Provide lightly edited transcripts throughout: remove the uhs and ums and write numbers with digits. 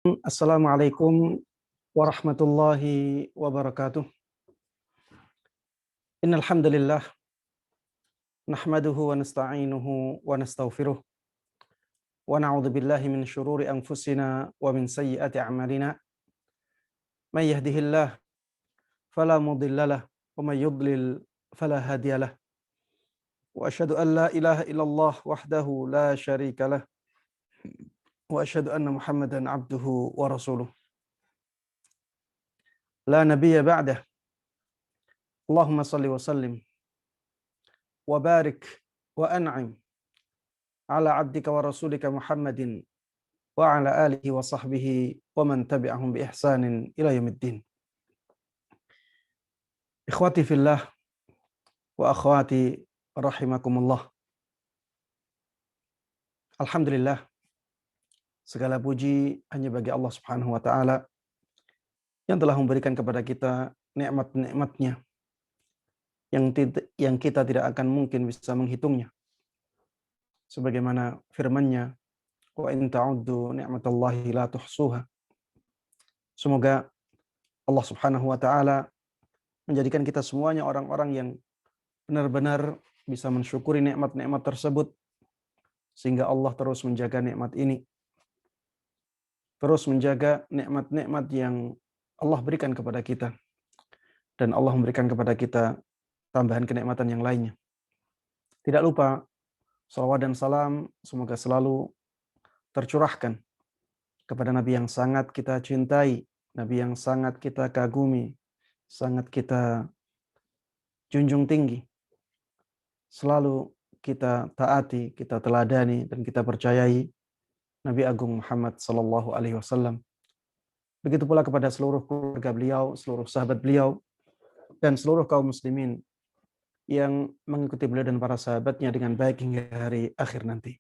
Assalamualaikum warahmatullahi wabarakatuh. Innal hamdalillah nahmaduhu wa nasta'inuhu wa nastaghfiruh wa na'udzu billahi min syururi anfusina wa min sayyiati a'malina. May yahdihillahu fala mudhillalah wa may yudlil fala hadiyalah. Wa asyhadu an la ilaha illallah wahdahu la syarikalah wa asyhadu anna Muhammadan abduhu wa rasuluh. La nabiyya ba'dah. Allahumma salli wa sallim wa barik wa an'im ala abdika wa rasulika Muhammadin wa ala alihi wa sahbihi wa man tabi'ahum bi ihsanin ila yaumiddin. Ikhwati fillah wa akhwati rahimakumullah. Alhamdulillah, segala puji hanya bagi Allah Subhanahu wa taala yang telah memberikan kepada kita nikmat-nikmatnya yang kita tidak akan mungkin bisa menghitungnya. Sebagaimana firman-Nya, wa in ta'uddu ni'matallahi la tuhsuha. Semoga Allah Subhanahu wa taala menjadikan kita semuanya orang-orang yang benar-benar bisa mensyukuri nikmat-nikmat tersebut, sehingga Allah terus menjaga nikmat ini, terus menjaga nikmat-nikmat yang Allah berikan kepada kita, dan Allah memberikan kepada kita tambahan kenikmatan yang lainnya. Tidak lupa salawat dan salam semoga selalu tercurahkan kepada Nabi yang sangat kita cintai, Nabi yang sangat kita kagumi, sangat kita junjung tinggi, selalu kita taati, kita teladani, dan kita percayai, Nabi Agung Muhammad sallallahu alaihi wasallam. Begitu pula kepada seluruh keluarga beliau, seluruh sahabat beliau, dan seluruh kaum muslimin yang mengikuti beliau dan para sahabatnya dengan baik hingga hari akhir nanti.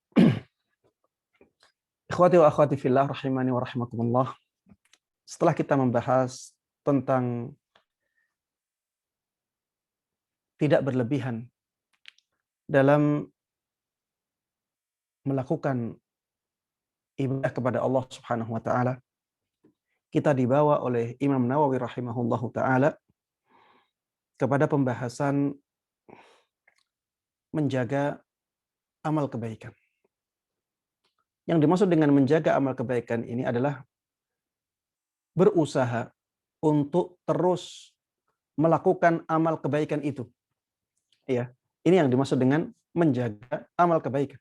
Ikhwati wa akhwati fillah rahimani wa rahimakumullah. Setelah kita membahas tentang tidak berlebihan dalam melakukan ibadah kepada Allah Subhanahu wa taala, kita dibawa oleh Imam Nawawi rahimahullahu taala kepada pembahasan menjaga amal kebaikan. Yang dimaksud dengan menjaga amal kebaikan ini adalah berusaha untuk terus melakukan amal kebaikan itu. Ya, ini yang dimaksud dengan menjaga amal kebaikan.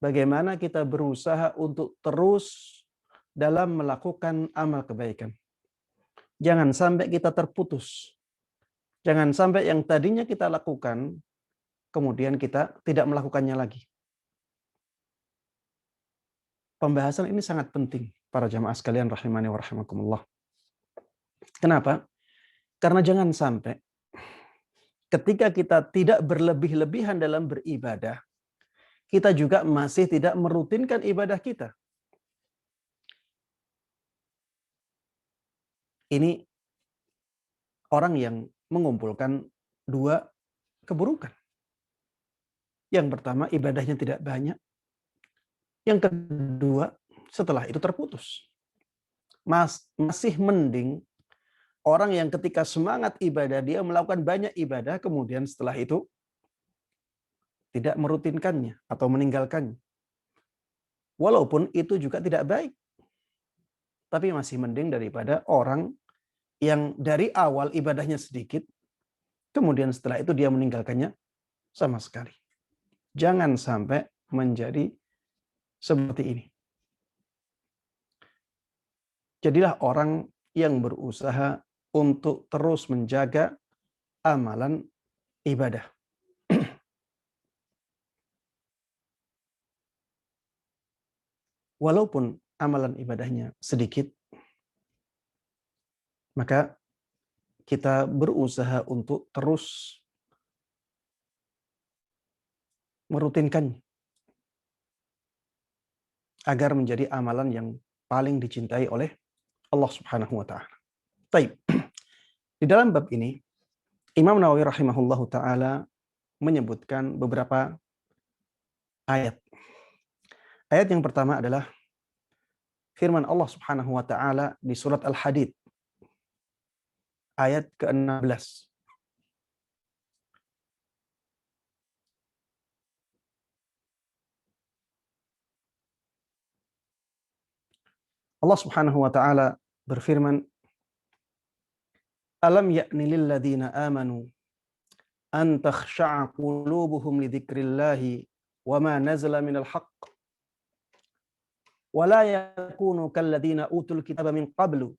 Bagaimana kita berusaha untuk terus dalam melakukan amal kebaikan. Jangan sampai kita terputus. Jangan sampai yang tadinya kita lakukan, kemudian kita tidak melakukannya lagi. Pembahasan ini sangat penting, para jamaah sekalian rahimani wa rahimakumullah. Kenapa? Karena jangan sampai ketika kita tidak berlebih-lebihan dalam beribadah, kita juga masih tidak merutinkan ibadah kita. Ini orang yang mengumpulkan dua keburukan. Yang pertama, ibadahnya tidak banyak. Yang kedua, setelah itu terputus. Masih mending orang yang ketika semangat ibadah, dia melakukan banyak ibadah, kemudian setelah itu tidak merutinkannya atau meninggalkannya. Walaupun itu juga tidak baik. Tapi masih mending daripada orang yang dari awal ibadahnya sedikit, kemudian setelah itu dia meninggalkannya sama sekali. Jangan sampai menjadi seperti ini. Jadilah orang yang berusaha untuk terus menjaga amalan ibadah. Walaupun amalan ibadahnya sedikit, maka kita berusaha untuk terus merutinkannya agar menjadi amalan yang paling dicintai oleh Allah Subhanahu wa taala. Baik. Di dalam bab ini Imam Nawawi rahimahullahu taala menyebutkan beberapa ayat. Ayat yang pertama adalah firman Allah Subhanahu wa taala di surat Al-Hadid ayat ke-16. Allah Subhanahu wa taala berfirman, "Alam ya'ni lil ladzina amanu an takhsha'a qulubuhum li dzikrillahi wa ma nazala minal haqq wa la yakunu kal ladzina utul kitaba min qablu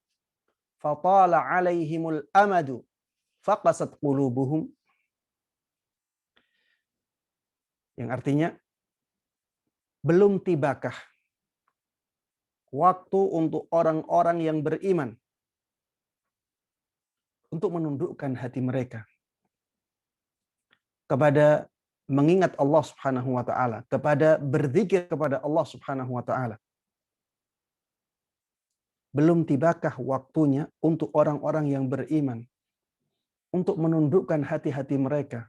fatala 'alaihimul amadu faqasat qulubuhum." Yang artinya, belum tibakah waktu untuk orang-orang yang beriman untuk menundukkan hati mereka kepada mengingat Allah Subhanahu wa taala, kepada berzikir kepada Allah Subhanahu wa taala. Belum tibakah waktunya untuk orang-orang yang beriman untuk menundukkan hati-hati mereka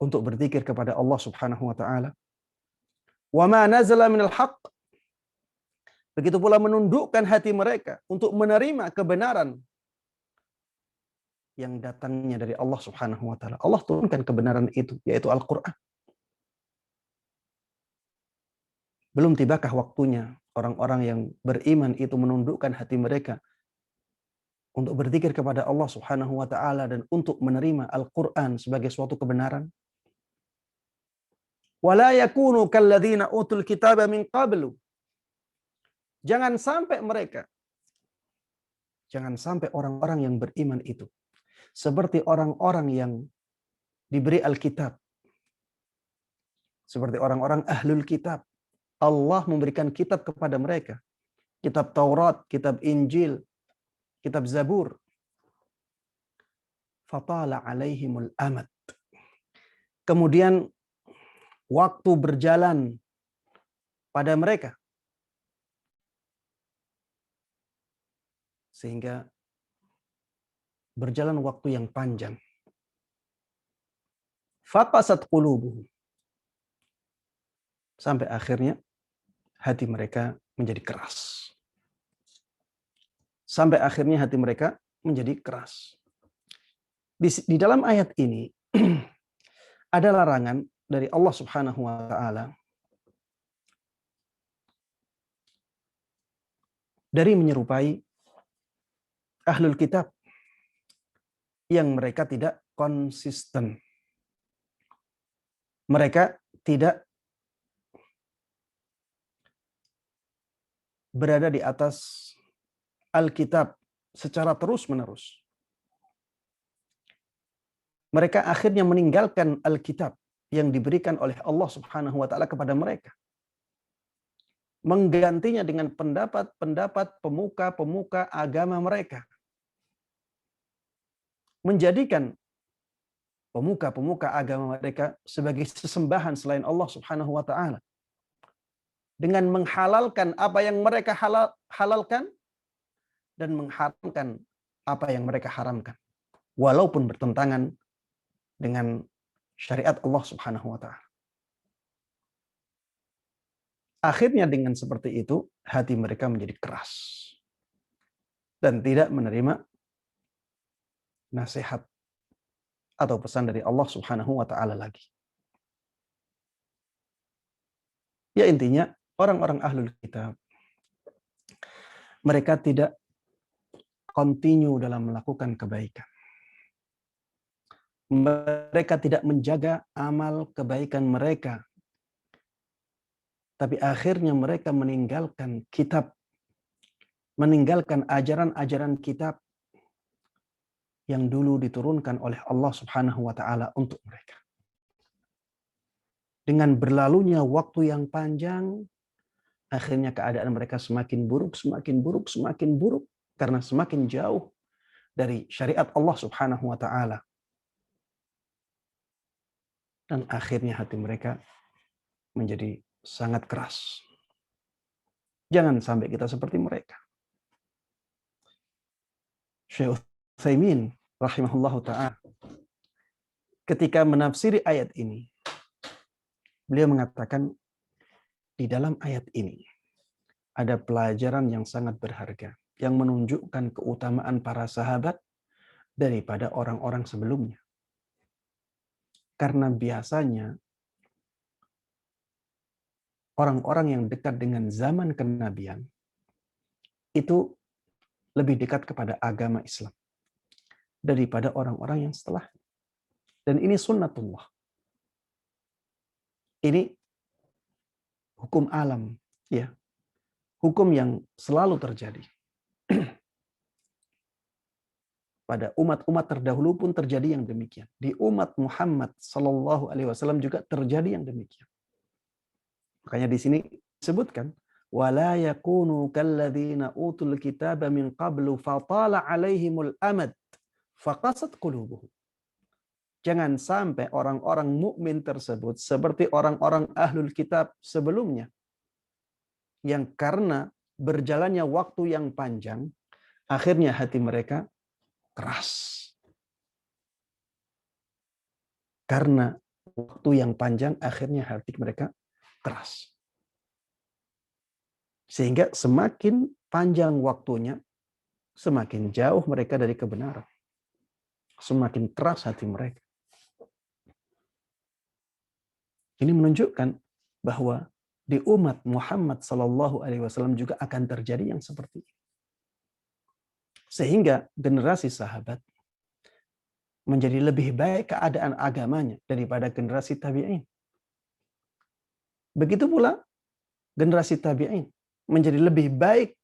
untuk berzikir kepada Allah Subhanahu wa taala. Wa ma nazala minal haqq. Begitu pula menundukkan hati mereka untuk menerima kebenaran yang datangnya dari Allah Subhanahu wa taala. Allah turunkan kebenaran itu, yaitu Al-Qur'an. Belum tibakah waktunya orang-orang yang beriman itu menundukkan hati mereka untuk berzikir kepada Allah Subhanahu wa taala dan untuk menerima Al-Qur'an sebagai suatu kebenaran? Wala yakunu kalladzina utul kitaba min qablu. Jangan sampai orang-orang yang beriman itu seperti orang-orang yang diberi Alkitab. Seperti orang-orang ahlul kitab. Allah memberikan kitab kepada mereka. Kitab Taurat, kitab Injil, kitab Zabur. Fatala alaihimul amad. Kemudian waktu berjalan pada mereka. Sehingga berjalan waktu yang panjang. Faqasat qulubuhum. Sampai akhirnya hati mereka menjadi keras. Sampai akhirnya hati mereka menjadi keras. Di dalam ayat ini ada larangan dari Allah Subhanahu wa taala dari menyerupai ahlul kitab yang mereka tidak konsisten. Mereka tidak berada di atas Alkitab secara terus-menerus. Mereka akhirnya meninggalkan Alkitab yang diberikan oleh Allah Subhanahu wa taala kepada mereka. Menggantinya dengan pendapat-pendapat pemuka-pemuka agama mereka. Menjadikan pemuka-pemuka agama mereka sebagai sesembahan selain Allah Subhanahu wa taala. Dengan menghalalkan apa yang mereka halalkan dan mengharamkan apa yang mereka haramkan. Walaupun bertentangan dengan syariat Allah Subhanahu wa taala. Akhirnya dengan seperti itu, hati mereka menjadi keras dan tidak menerima nasihat atau pesan dari Allah Subhanahu wa taala lagi. Ya intinya, orang-orang ahlul kitab mereka tidak continue dalam melakukan kebaikan. Mereka tidak menjaga amal kebaikan mereka. Tapi akhirnya mereka meninggalkan kitab, meninggalkan ajaran-ajaran kitab yang dulu diturunkan oleh Allah Subhanahu wa taala untuk mereka. Dengan berlalunya waktu yang panjang, akhirnya keadaan mereka semakin buruk, semakin buruk, semakin buruk karena semakin jauh dari syariat Allah Subhanahu wa taala. Dan akhirnya hati mereka menjadi sangat keras. Jangan sampai kita seperti mereka. Syekh Utsaimin rahimahullahu ta'ala ketika menafsiri ayat ini, beliau mengatakan di dalam ayat ini ada pelajaran yang sangat berharga yang menunjukkan keutamaan para sahabat daripada orang-orang sebelumnya. Karena biasanya orang-orang yang dekat dengan zaman kenabian itu lebih dekat kepada agama Islam daripada orang-orang yang setelah. Dan ini sunnatullah. Ini hukum alam, ya. Hukum yang selalu terjadi. Pada umat-umat terdahulu pun terjadi yang demikian. Di umat Muhammad sallallahu alaihi wasallam juga terjadi yang demikian. Makanya di sini disebutkan wala yakunu kalladzina utul kitaba min qablu fatala alaihimul amad faqasat qulubuhum. Jangan sampai orang-orang mukmin tersebut seperti orang-orang ahlul kitab sebelumnya yang karena berjalannya waktu yang panjang akhirnya hati mereka keras. Karena waktu yang panjang akhirnya hati mereka keras. Sehingga semakin panjang waktunya, semakin jauh mereka dari kebenaran. Semakin keras hati mereka. Ini menunjukkan bahwa di umat Muhammad sallallahu alaihi wasallam juga akan terjadi yang seperti ini. Sehingga generasi sahabat menjadi lebih baik keadaan agamanya daripada generasi tabi'in. Begitu pula generasi tabi'in menjadi lebih baik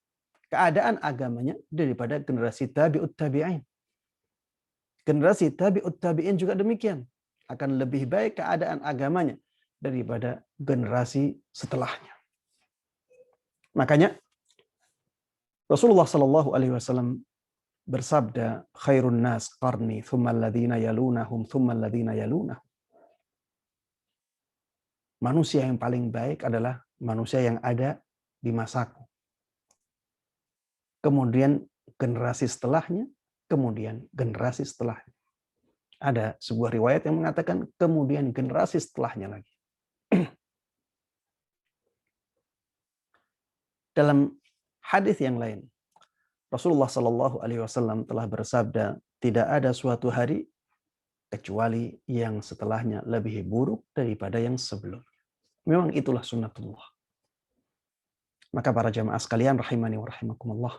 keadaan agamanya daripada generasi tabi'ut tabi'in. Generasi tabi'ut tabi'in juga demikian. Akan lebih baik keadaan agamanya daripada generasi setelahnya. Makanya Rasulullah Shallallahu Alaihi Wasallam bersabda, "Khairun nas qarni, thumma alladhina yalunahum, thumma alladhina yalunahum." Manusia yang paling baik adalah manusia yang ada di masaku. Kemudian generasi setelahnya, kemudian generasi setelahnya. Ada sebuah riwayat yang mengatakan kemudian generasi setelahnya lagi. Dalam hadis yang lain, Rasulullah Shallallahu Alaihi Wasallam telah bersabda, tidak ada suatu hari kecuali yang setelahnya lebih buruk daripada yang sebelumnya. Memang itulah sunnatullah. Maka para jamaah sekalian rahimani wa rahimakumullah,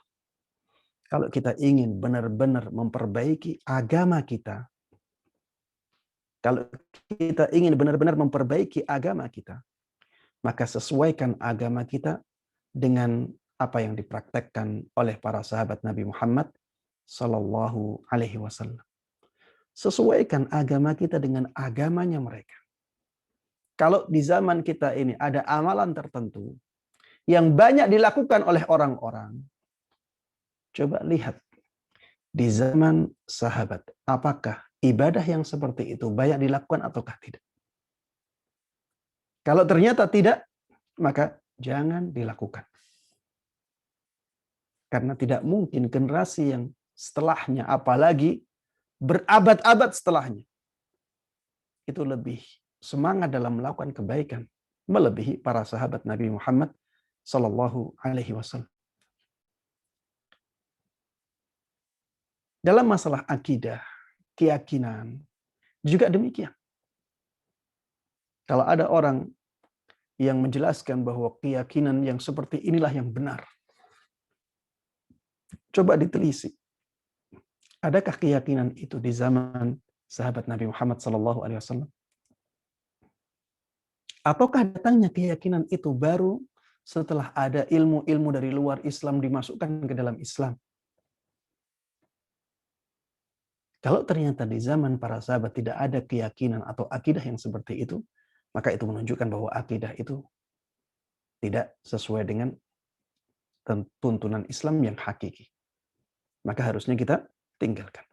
kalau kita ingin benar-benar memperbaiki agama kita, kalau kita ingin benar-benar memperbaiki agama kita, maka sesuaikan agama kita dengan apa yang dipraktekkan oleh para sahabat Nabi Muhammad Sallallahu Alaihi Wasallam. Sesuaikan agama kita dengan agamanya mereka. Kalau di zaman kita ini ada amalan tertentu yang banyak dilakukan oleh orang-orang, coba lihat di zaman sahabat, apakah ibadah yang seperti itu banyak dilakukan ataukah tidak? Kalau ternyata tidak, maka jangan dilakukan. Karena tidak mungkin generasi yang setelahnya, apalagi berabad-abad setelahnya, itu lebih semangat dalam melakukan kebaikan melebihi para sahabat Nabi Muhammad Sallallahu Alaihi Wasallam. Dalam masalah akidah, keyakinan, juga demikian. Kalau ada orang yang menjelaskan bahwa keyakinan yang seperti inilah yang benar, coba ditelisik. Adakah keyakinan itu di zaman sahabat Nabi Muhammad SAW? Ataukah datangnya keyakinan itu baru setelah ada ilmu-ilmu dari luar Islam dimasukkan ke dalam Islam? Kalau ternyata di zaman para sahabat tidak ada keyakinan atau akidah yang seperti itu, maka itu menunjukkan bahwa akidah itu tidak sesuai dengan tuntunan Islam yang hakiki. Maka harusnya kita tinggalkan.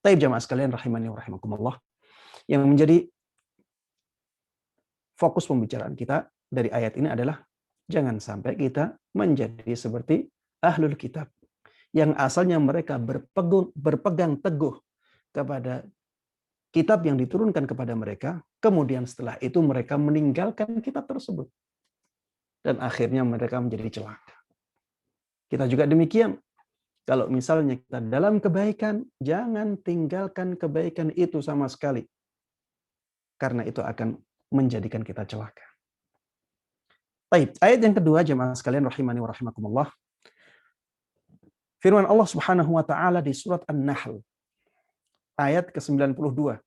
Taib jamaah sekalian rahimani wa rahimakumullah, yang menjadi fokus pembicaraan kita dari ayat ini adalah jangan sampai kita menjadi seperti ahlul kitab yang asalnya mereka berpegang teguh kepada kitab yang diturunkan kepada mereka, kemudian setelah itu mereka meninggalkan kitab tersebut. Dan akhirnya mereka menjadi celaka. Kita juga demikian. Kalau misalnya kita dalam kebaikan, jangan tinggalkan kebaikan itu sama sekali. Karena itu akan menjadikan kita celaka. Baik, ayat yang kedua jemaah sekalian rahimani wa rahimakumullah. Firman Allah Subhanahu wa taala di surat An-Nahl ayat ke-92.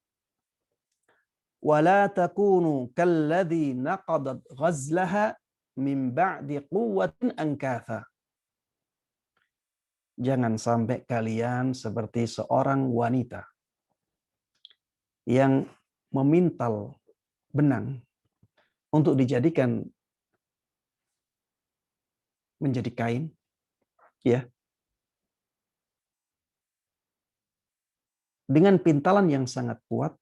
Wala takunu kalladzi naqadat ghazlaha min ba'di quwwatin ankatha. Jangan sampai kalian seperti seorang wanita yang memintal benang untuk dijadikan menjadi kain, ya, dengan pintalan yang sangat kuat.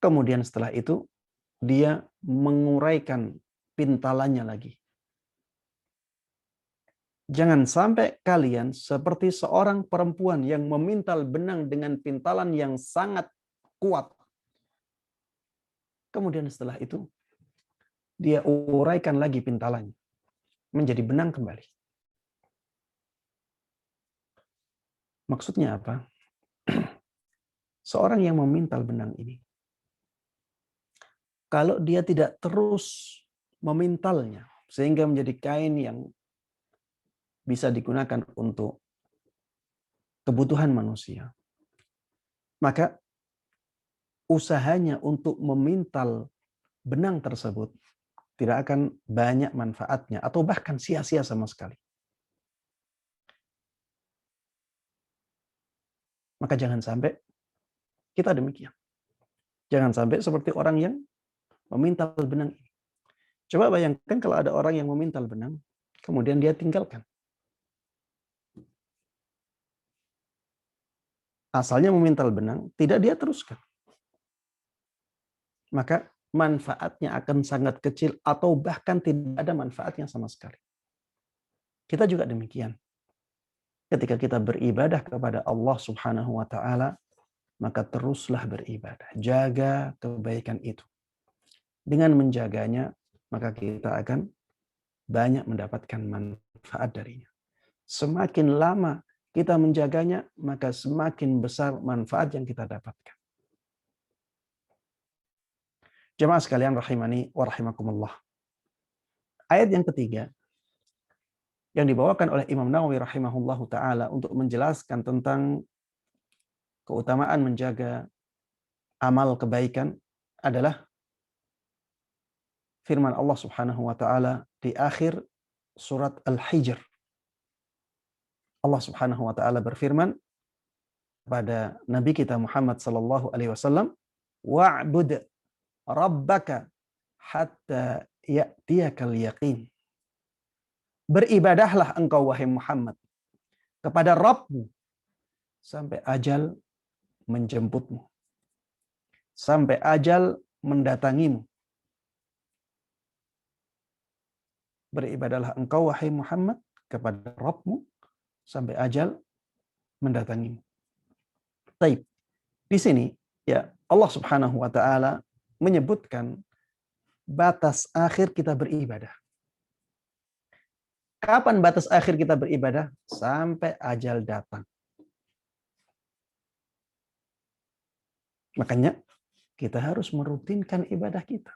Kemudian setelah itu dia menguraikan pintalannya lagi. Jangan sampai kalian seperti seorang perempuan yang memintal benang dengan pintalan yang sangat kuat. Kemudian setelah itu dia uraikan lagi pintalannya menjadi benang kembali. Maksudnya apa? Seorang yang memintal benang ini, kalau dia tidak terus memintalnya sehingga menjadi kain yang bisa digunakan untuk kebutuhan manusia, maka usahanya untuk memintal benang tersebut tidak akan banyak manfaatnya atau bahkan sia-sia sama sekali. Maka jangan sampai kita demikian. Jangan sampai seperti orang yang memintal benang ini. Coba bayangkan kalau ada orang yang memintal benang, kemudian dia tinggalkan. Asalnya memintal benang, tidak dia teruskan. Maka manfaatnya akan sangat kecil atau bahkan tidak ada manfaatnya sama sekali. Kita juga demikian. Ketika kita beribadah kepada Allah Subhanahu wa taala, maka teruslah beribadah. Jaga kebaikan itu. Dengan menjaganya, maka kita akan banyak mendapatkan manfaat darinya. Semakin lama kita menjaganya, maka semakin besar manfaat yang kita dapatkan. Jemaah sekalian rahimani wa rahimakumullah. Ayat yang ketiga yang dibawakan oleh Imam Nawawi rahimahullahu taala untuk menjelaskan tentang keutamaan menjaga amal kebaikan adalah firman Allah Subhanahu wa taala di akhir surat Al-Hijr. Allah Subhanahu wa taala berfirman pada Nabi kita Muhammad sallallahu alaihi wasallam, "Wa'bud rabbaka hatta ya'tiyakal yaqin." Beribadahlah engkau wahai Muhammad kepada Rabbmu sampai ajal menjemputmu. Sampai ajal mendatangimu. Beribadahlah engkau wahai Muhammad kepada Rabbmu sampai ajal mendatangimu. Taib. Di sini ya Allah Subhanahu wa taala menyebutkan batas akhir kita beribadah. Kapan batas akhir kita beribadah? Sampai ajal datang. Makanya kita harus merutinkan ibadah kita.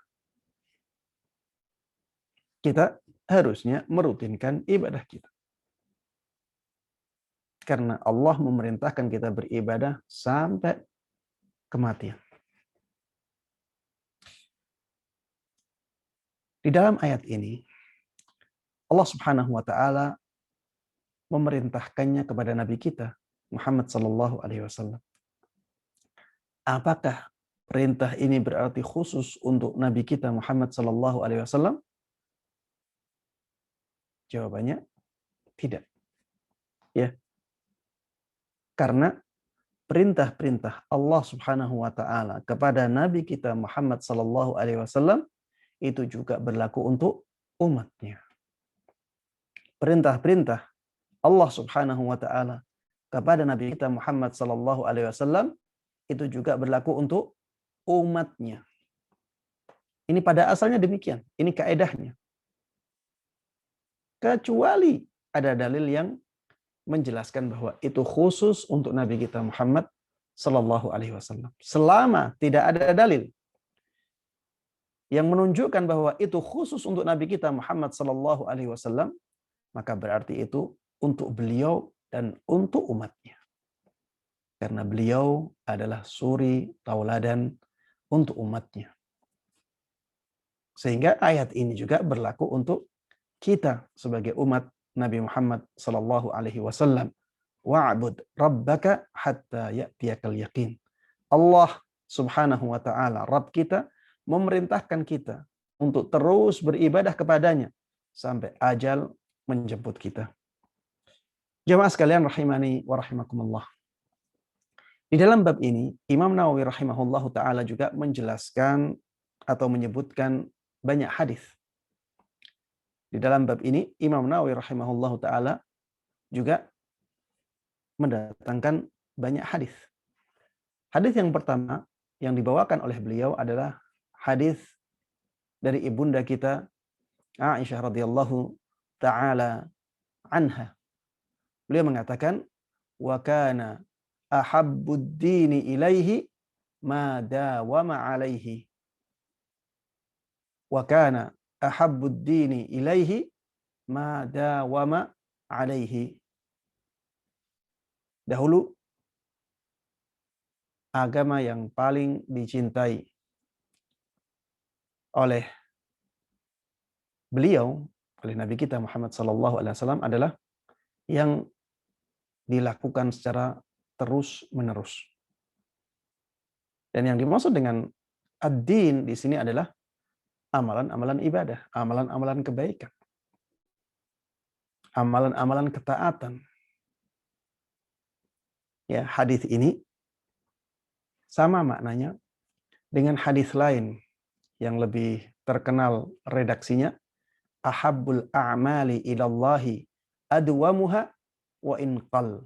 Kita harusnya merutinkan ibadah kita. Karena Allah memerintahkan kita beribadah sampai kematian. Di dalam ayat ini, Allah Subhanahu wa taala memerintahkannya kepada Nabi kita Muhammad sallallahu alaihi wasallam. Apakah perintah ini berarti khusus untuk Nabi kita Muhammad sallallahu alaihi wasallam? Jawabannya tidak. Ya. Karena perintah-perintah Allah Subhanahu wa taala kepada Nabi kita Muhammad sallallahu alaihi wasallam itu juga berlaku untuk umatnya. Perintah-perintah Allah Subhanahu wa taala kepada Nabi kita Muhammad sallallahu alaihi wasallam itu juga berlaku untuk umatnya. Ini pada asalnya demikian. Ini kaedahnya. Kecuali ada dalil yang menjelaskan bahwa itu khusus untuk Nabi kita Muhammad Sallallahu Alaihi Wasallam. Selama tidak ada dalil yang menunjukkan bahwa itu khusus untuk Nabi kita Muhammad Sallallahu Alaihi Wasallam, maka berarti itu untuk beliau dan untuk umatnya. Karena beliau adalah suri tauladan untuk umatnya. Sehingga ayat ini juga berlaku untuk kita sebagai umat Nabi Muhammad Sallallahu Alaihi Wasallam. Wa'bud rabbaka hatta ya'tiyakal yaqin. Allah Subhanahu wa taala, Rabb kita, memerintahkan kita untuk terus beribadah kepadanya sampai ajal menjemput kita. Jamaah sekalian rahimani wa rahimakumullah. Di dalam bab ini, Imam Nawawi rahimahullahu taala juga menjelaskan atau menyebutkan banyak hadis. Di dalam bab ini, Imam Nawawi rahimahullahu taala juga mendatangkan banyak hadis. Hadis yang pertama yang dibawakan oleh beliau adalah hadis dari ibunda kita Aisyah radhiyallahu taala anha. Beliau mengatakan, wa kana ahabbud dini ilaihi ma dawama alaihi. Wa kana ahabbud dini ilaihi ma dawama alaihi. Dahulu agama yang paling dicintai oleh beliau, oleh Nabi kita Muhammad sallallahu alaihi wasallam adalah yang dilakukan secara terus-menerus. Dan yang dimaksud dengan ad-din di sini adalah amalan-amalan ibadah, amalan-amalan kebaikan, amalan-amalan ketaatan. Ya, hadis ini sama maknanya dengan hadis lain yang lebih terkenal redaksinya, ahabbul a'mali ilallahi adwamuha wa in qal.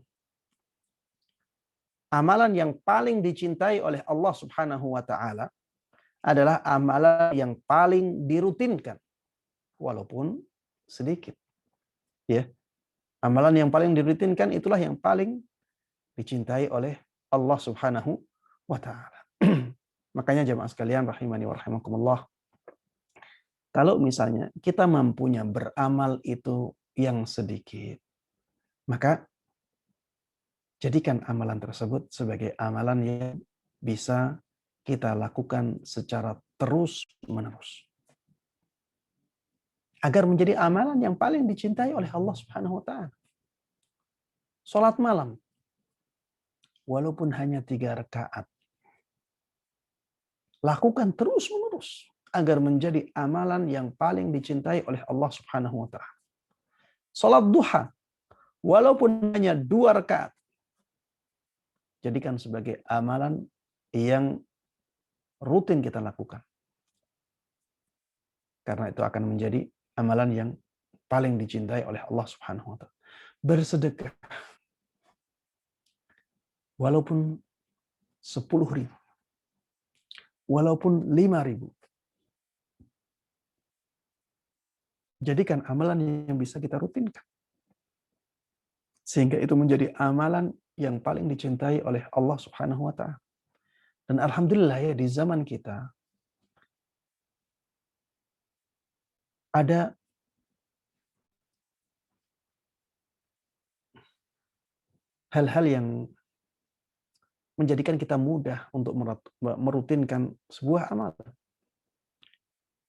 Amalan yang paling dicintai oleh Allah Subhanahu wa taala adalah amalan yang paling dirutinkan walaupun sedikit. Ya. Amalan yang paling dirutinkan itulah yang paling dicintai oleh Allah Subhanahu wa taala. Makanya jemaah sekalian rahimani wa rahimakumullah, kalau misalnya kita mampunya beramal itu yang sedikit, maka jadikan amalan tersebut sebagai amalan yang bisa kita lakukan secara terus-menerus. Agar menjadi amalan yang paling dicintai oleh Allah Subhanahu wa taala. Salat malam, walaupun hanya 3 rakaat, lakukan terus-menerus agar menjadi amalan yang paling dicintai oleh Allah Subhanahu wa taala. Salat duha, walaupun hanya 2 rakaat, jadikan sebagai amalan yang rutin kita lakukan. Karena itu akan menjadi amalan yang paling dicintai oleh Allah Subhanahu wa taala. Bersedekah, walaupun 10.000, walaupun 5.000, jadikan amalan yang bisa kita rutinkan. Sehingga itu menjadi amalan yang paling dicintai oleh Allah Subhanahu wa taala. Dan alhamdulillah ya, di zaman kita ada hal-hal yang menjadikan kita mudah untuk merutinkan sebuah amalan.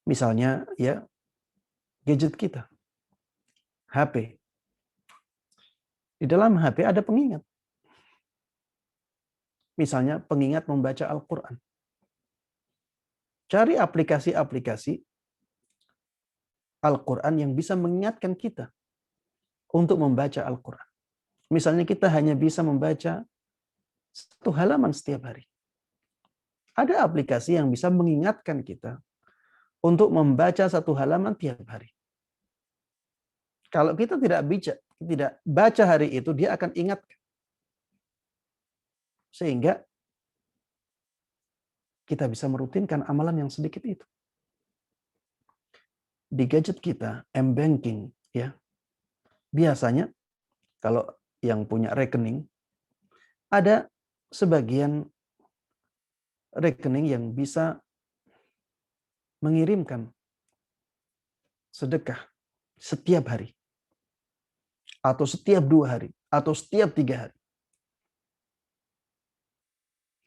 Misalnya ya, gadget kita, HP. Di dalam HP ada pengingat. Misalnya pengingat membaca Al-Quran. Cari aplikasi-aplikasi Al-Quran yang bisa mengingatkan kita untuk membaca Al-Quran. Misalnya kita hanya bisa membaca 1 halaman setiap hari. Ada aplikasi yang bisa mengingatkan kita untuk membaca 1 halaman tiap hari. Kalau kita tidak baca hari itu, dia akan ingatkan. Sehingga kita bisa merutinkan amalan yang sedikit itu. Di gadget kita, M-Banking, ya, Biasanya kalau yang punya rekening, ada sebagian rekening yang bisa mengirimkan sedekah setiap hari, atau setiap 2 hari, atau setiap 3 hari,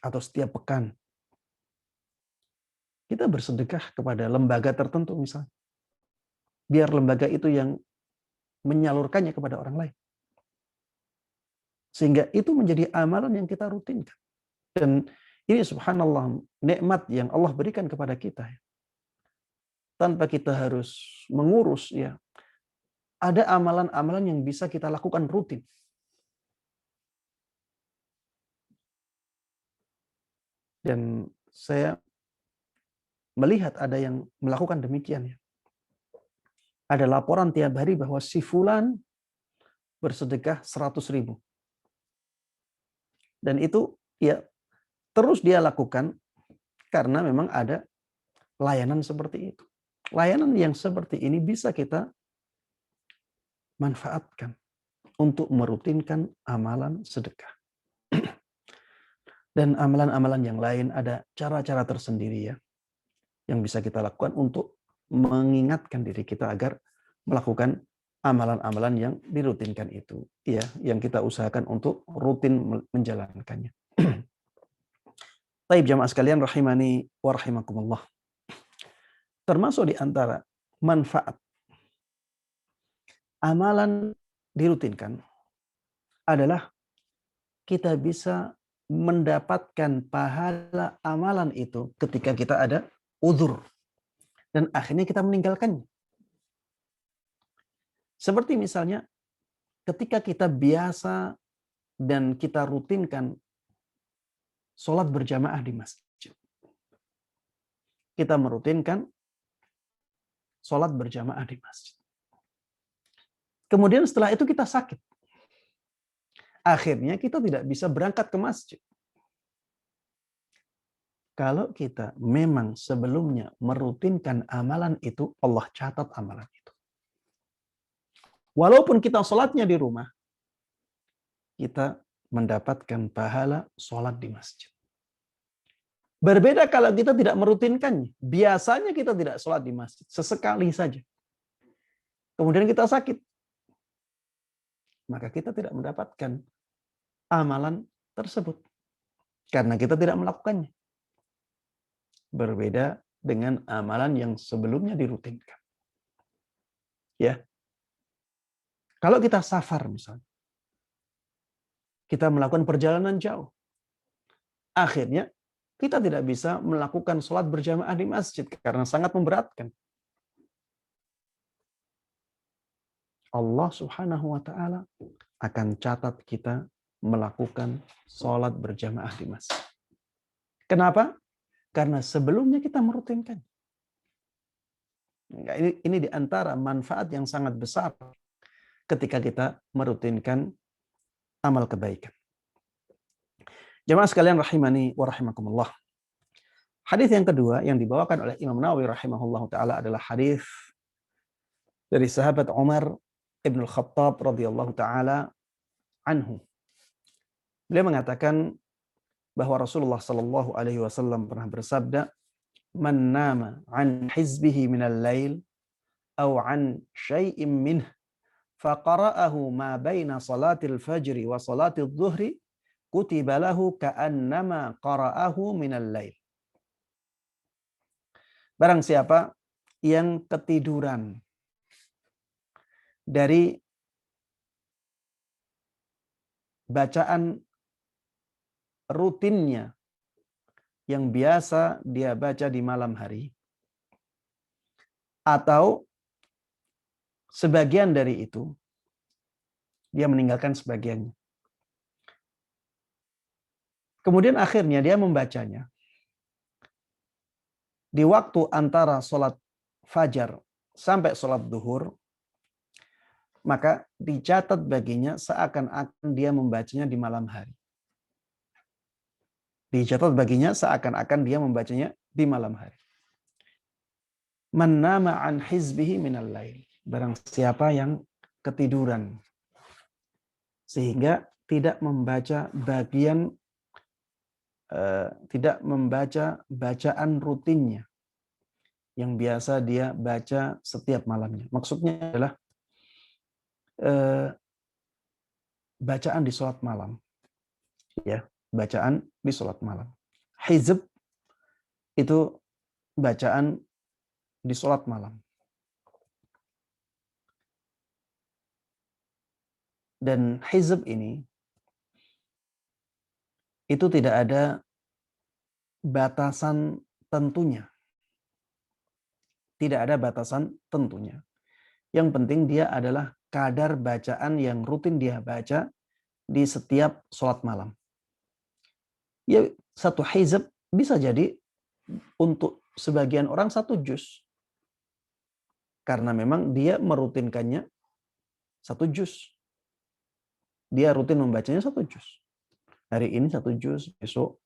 atau setiap pekan. Kita bersedekah kepada lembaga tertentu misalnya. Biar lembaga itu yang menyalurkannya kepada orang lain. Sehingga itu menjadi amalan yang kita rutinkan. Dan ini subhanallah, nikmat yang Allah berikan kepada kita. Tanpa kita harus mengurus, ya. Ada amalan-amalan yang bisa kita lakukan rutin. Dan saya melihat ada yang melakukan demikian, ya. Ada laporan tiap hari bahwa si fulan bersedekah 100.000. Dan itu ya terus dia lakukan karena memang ada layanan seperti itu. Layanan yang seperti ini bisa kita manfaatkan untuk merutinkan amalan sedekah. Dan amalan-amalan yang lain ada cara-cara tersendiri, ya, yang bisa kita lakukan untuk mengingatkan diri kita agar melakukan amalan-amalan yang dirutinkan itu, ya, yang kita usahakan untuk rutin menjalankannya. Baik jamaah sekalian rahimani wa rahimakumullah. Termasuk di antara manfaat amalan dirutinkan adalah kita bisa mendapatkan pahala amalan itu ketika kita ada uzur dan akhirnya kita meninggalkannya. Seperti misalnya ketika kita biasa dan kita rutinkan sholat berjamaah di masjid. Kita merutinkan sholat berjamaah di masjid. Kemudian setelah itu kita sakit. Akhirnya kita tidak bisa berangkat ke masjid. Kalau kita memang sebelumnya merutinkan amalan itu, Allah catat amalan itu. Walaupun kita sholatnya di rumah, kita mendapatkan pahala sholat di masjid. Berbeda kalau kita tidak merutinkannya. Biasanya kita tidak sholat di masjid, sesekali saja. Kemudian kita sakit. Maka kita tidak mendapatkan amalan tersebut. Karena kita tidak melakukannya. Berbeda dengan amalan yang sebelumnya dirutinkan. Ya. Kalau kita safar misalnya. Kita melakukan perjalanan jauh. Akhirnya kita tidak bisa melakukan sholat berjamaah di masjid karena sangat memberatkan. Allah Subhanahu wa taala akan catat kita melakukan sholat berjamaah di masjid. Kenapa? Karena sebelumnya kita merutinkan. Ini di antara manfaat yang sangat besar ketika kita merutinkan amal kebaikan. Jemaah sekalian rahimani wa rahimakumullah. Hadis yang kedua yang dibawakan oleh Imam Nawawi rahimahullahu taala adalah hadis dari sahabat Umar Ibn Al-Khattab radhiyallahu taala anhu. Beliau mengatakan bahwa Rasulullah sallallahu alaihi wasallam pernah bersabda, "Man nama an hizbihi minal lail aw an syai'in minh faqara'ahu ma baina salatil fajri wa salatil dhuhri kutiba lahu ka'annama qara'ahu minal lail." Barang siapa yang ketiduran dari bacaan rutinnya yang biasa dia baca di malam hari, atau sebagian dari itu, dia meninggalkan sebagiannya. Kemudian akhirnya dia membacanya di waktu antara sholat fajar sampai sholat duhur, maka dicatat baginya seakan-akan dia membacanya di malam hari. Dicatat baginya seakan-akan dia membacanya di malam hari. Man nama an hizbihi minal lail. Barang siapa yang ketiduran sehingga tidak membaca tidak membaca bacaan rutinnya yang biasa dia baca setiap malamnya. Maksudnya adalah bacaan di sholat malam, ya, bacaan di sholat malam. Hizb itu bacaan di sholat malam. Dan hizb ini itu tidak ada batasan tentunya. Tidak ada batasan tentunya. Yang penting dia adalah kadar bacaan yang rutin dia baca di setiap sholat malam. Ya, satu hizb bisa jadi untuk sebagian orang 1 juz. Karena memang dia merutinkannya 1 juz. Dia rutin membacanya 1 juz. Hari ini 1 juz, besok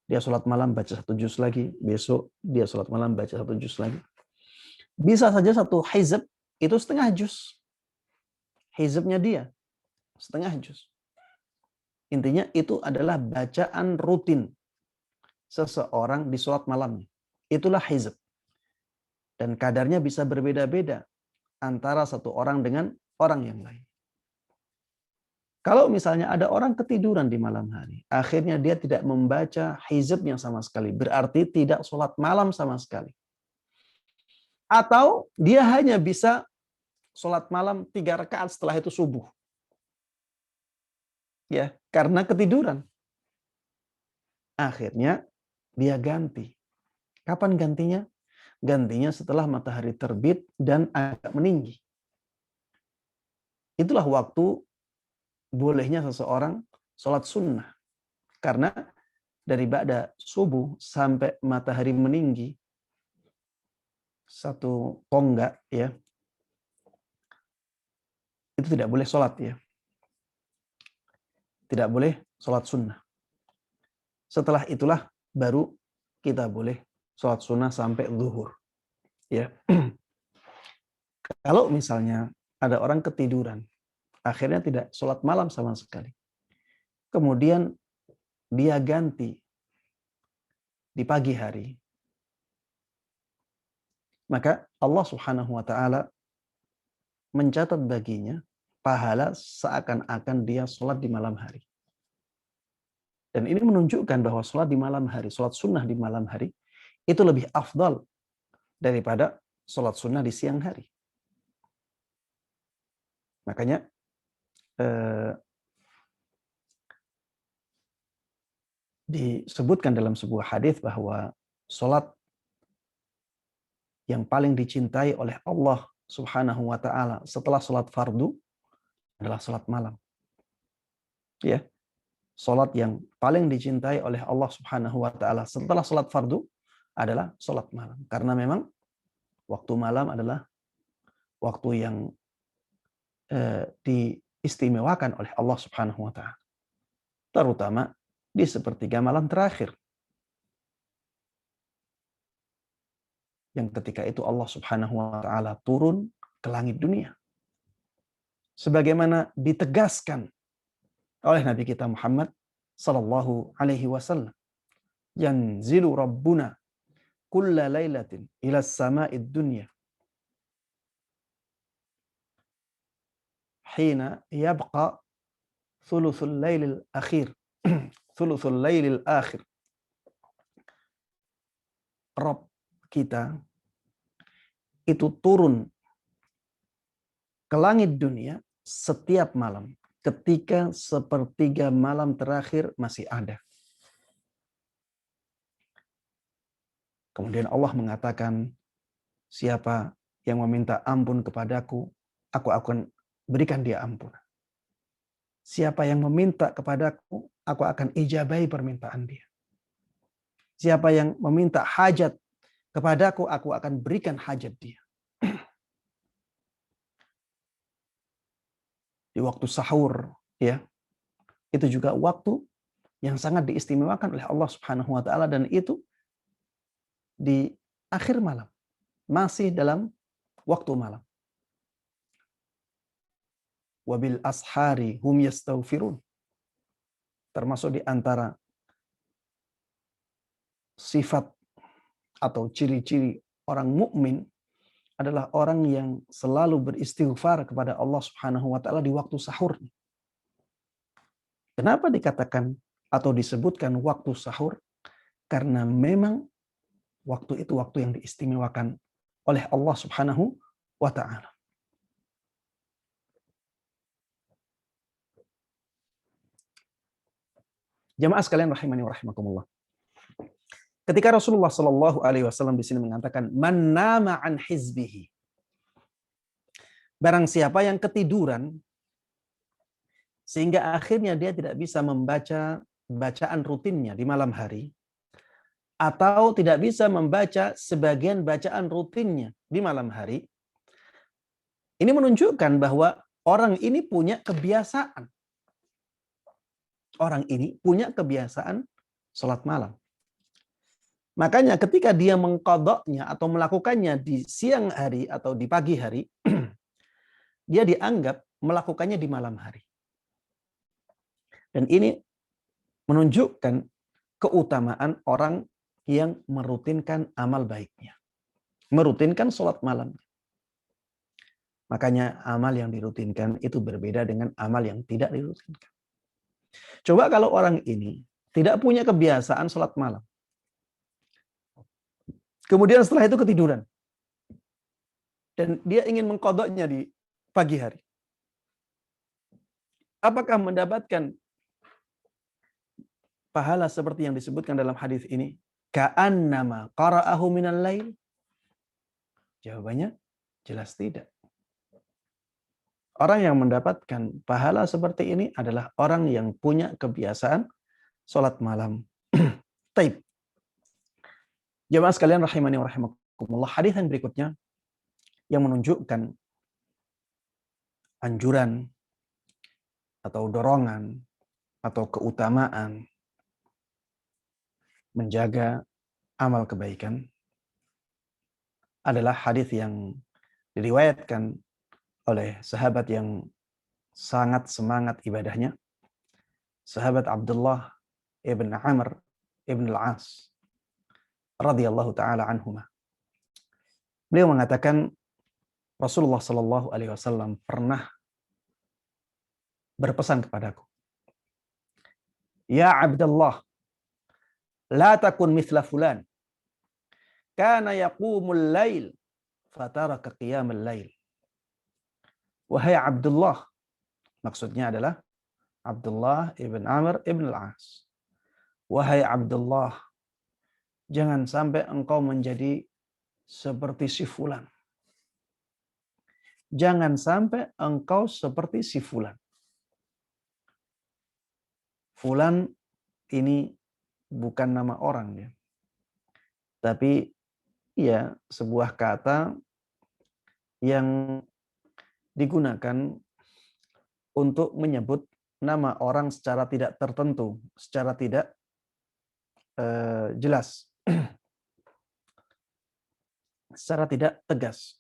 dia sholat malam baca 1 juz lagi, besok dia sholat malam baca 1 juz lagi. Bisa saja satu hizb itu setengah juz. Hizbnya dia setengah juz. Intinya itu adalah bacaan rutin seseorang di sholat malamnya. Itulah hizb. Dan kadarnya bisa berbeda-beda antara satu orang dengan orang yang lain. Kalau misalnya ada orang ketiduran di malam hari, akhirnya dia tidak membaca hizbnya sama sekali, berarti tidak sholat malam sama sekali. Atau dia hanya bisa sholat malam 3 rakaat setelah itu subuh. Ya, karena ketiduran. Akhirnya dia ganti. Kapan gantinya? Gantinya setelah matahari terbit dan agak meninggi. Itulah waktu bolehnya seseorang sholat sunnah. Karena dari ba'da subuh sampai matahari meninggi, 1 tonggak, ya, itu tidak boleh sholat, ya. Tidak boleh sholat sunnah. Setelah itulah baru kita boleh sholat sunnah sampai zuhur. Ya. Kalau misalnya ada orang ketiduran, akhirnya tidak sholat malam sama sekali. Kemudian dia ganti di pagi hari. Maka Allah Subhanahu wa taala mencatat baginya pahala seakan-akan dia sholat di malam hari. Dan ini menunjukkan bahwa sholat di malam hari, sholat sunnah di malam hari, itu lebih afdal daripada sholat sunnah di siang hari. Makanya disebutkan dalam sebuah hadis bahwa sholat yang paling dicintai oleh Allah Subhanahu wa taala setelah sholat fardu adalah sholat malam. Ya. Sholat yang paling dicintai oleh Allah Subhanahu wa taala setelah sholat fardu adalah sholat malam. Karena memang waktu malam adalah waktu yang diistimewakan oleh Allah Subhanahu wa taala. Terutama di sepertiga malam terakhir. Yang ketika itu Allah Subhanahu wa taala turun ke langit dunia. Sebagaimana ditegaskan oleh Nabi kita Muhammad sallallahu alaihi wasallam, yanzilu rabbuna kulla lailatin ila as-sama'id dunya hina yabqa thuluthul lailil akhir. Thuluthul lailil akhir. Rabb kita itu turun ke langit dunia setiap malam ketika sepertiga malam terakhir masih ada. Kemudian Allah mengatakan, siapa yang meminta ampun kepadaku, aku akan berikan dia ampun. Siapa yang meminta kepadaku, aku akan ijabahi permintaan dia. Siapa yang meminta hajat kepadaku, aku akan berikan hajat dia. Di waktu sahur, ya, itu juga waktu yang sangat diistimewakan oleh Allah Subhanahu wa taala, dan itu di akhir malam, masih dalam waktu malam. wa bil ashari hum yastaghfirun. Termasuk di antara sifat atau ciri-ciri orang mukmin adalah orang yang selalu beristighfar kepada Allah Subhanahu wa taala di waktu sahur. Kenapa dikatakan atau disebutkan waktu sahur? Karena memang waktu itu waktu yang diistimewakan oleh Allah Subhanahu wa taala. Jamaah sekalian rahimani wa rahimakumullah. Ketika Rasulullah Shallallahu alaihi wasallam di sini mengatakan man nama an hizbihi. Barang siapa yang ketiduran sehingga akhirnya dia tidak bisa membaca bacaan rutinnya di malam hari atau tidak bisa membaca sebagian bacaan rutinnya di malam hari. Ini menunjukkan bahwa orang ini punya kebiasaan. Orang ini punya kebiasaan sholat malam. Makanya ketika dia mengqadha'nya atau melakukannya di siang hari atau di pagi hari, dia dianggap melakukannya di malam hari. Dan ini menunjukkan keutamaan orang yang merutinkan amal baiknya. Merutinkan sholat malam. Makanya amal yang dirutinkan itu berbeda dengan amal yang tidak dirutinkan. Coba kalau orang ini tidak punya kebiasaan sholat malam. Kemudian setelah itu ketiduran. Dan dia ingin mengqadha'nya di pagi hari. Apakah mendapatkan pahala seperti yang disebutkan dalam hadis ini? Ka'annama qara'ahu minal lail? Jawabannya jelas tidak. Orang yang mendapatkan pahala seperti ini adalah orang yang punya kebiasaan sholat malam. Taib. Jemaah sekalian rahimani wa rahimakumullah. Hadis yang berikutnya yang menunjukkan anjuran atau dorongan atau keutamaan menjaga amal kebaikan adalah hadis yang diriwayatkan oleh sahabat yang sangat semangat ibadahnya, sahabat Abdullah ibn Amr ibn al-As radhiyallahu taala anhuma. Beliau mengatakan Rasulullah Shallallahu alaihi wasallam pernah berpesan kepadaku, "Ya Abdullah, la takun mithla fulan. Kana yaqumul lail fataraka qiyamul lail." Wahai Abdullah, maksudnya adalah Abdullah ibn Amr ibn al-As. Wahai Abdullah, jangan sampai engkau menjadi seperti si fulan. Jangan sampai engkau seperti si fulan. Fulan ini bukan nama orang ya. Tapi ya sebuah kata yang digunakan untuk menyebut nama orang secara tidak tertentu, secara tidak jelas, secara tidak tegas.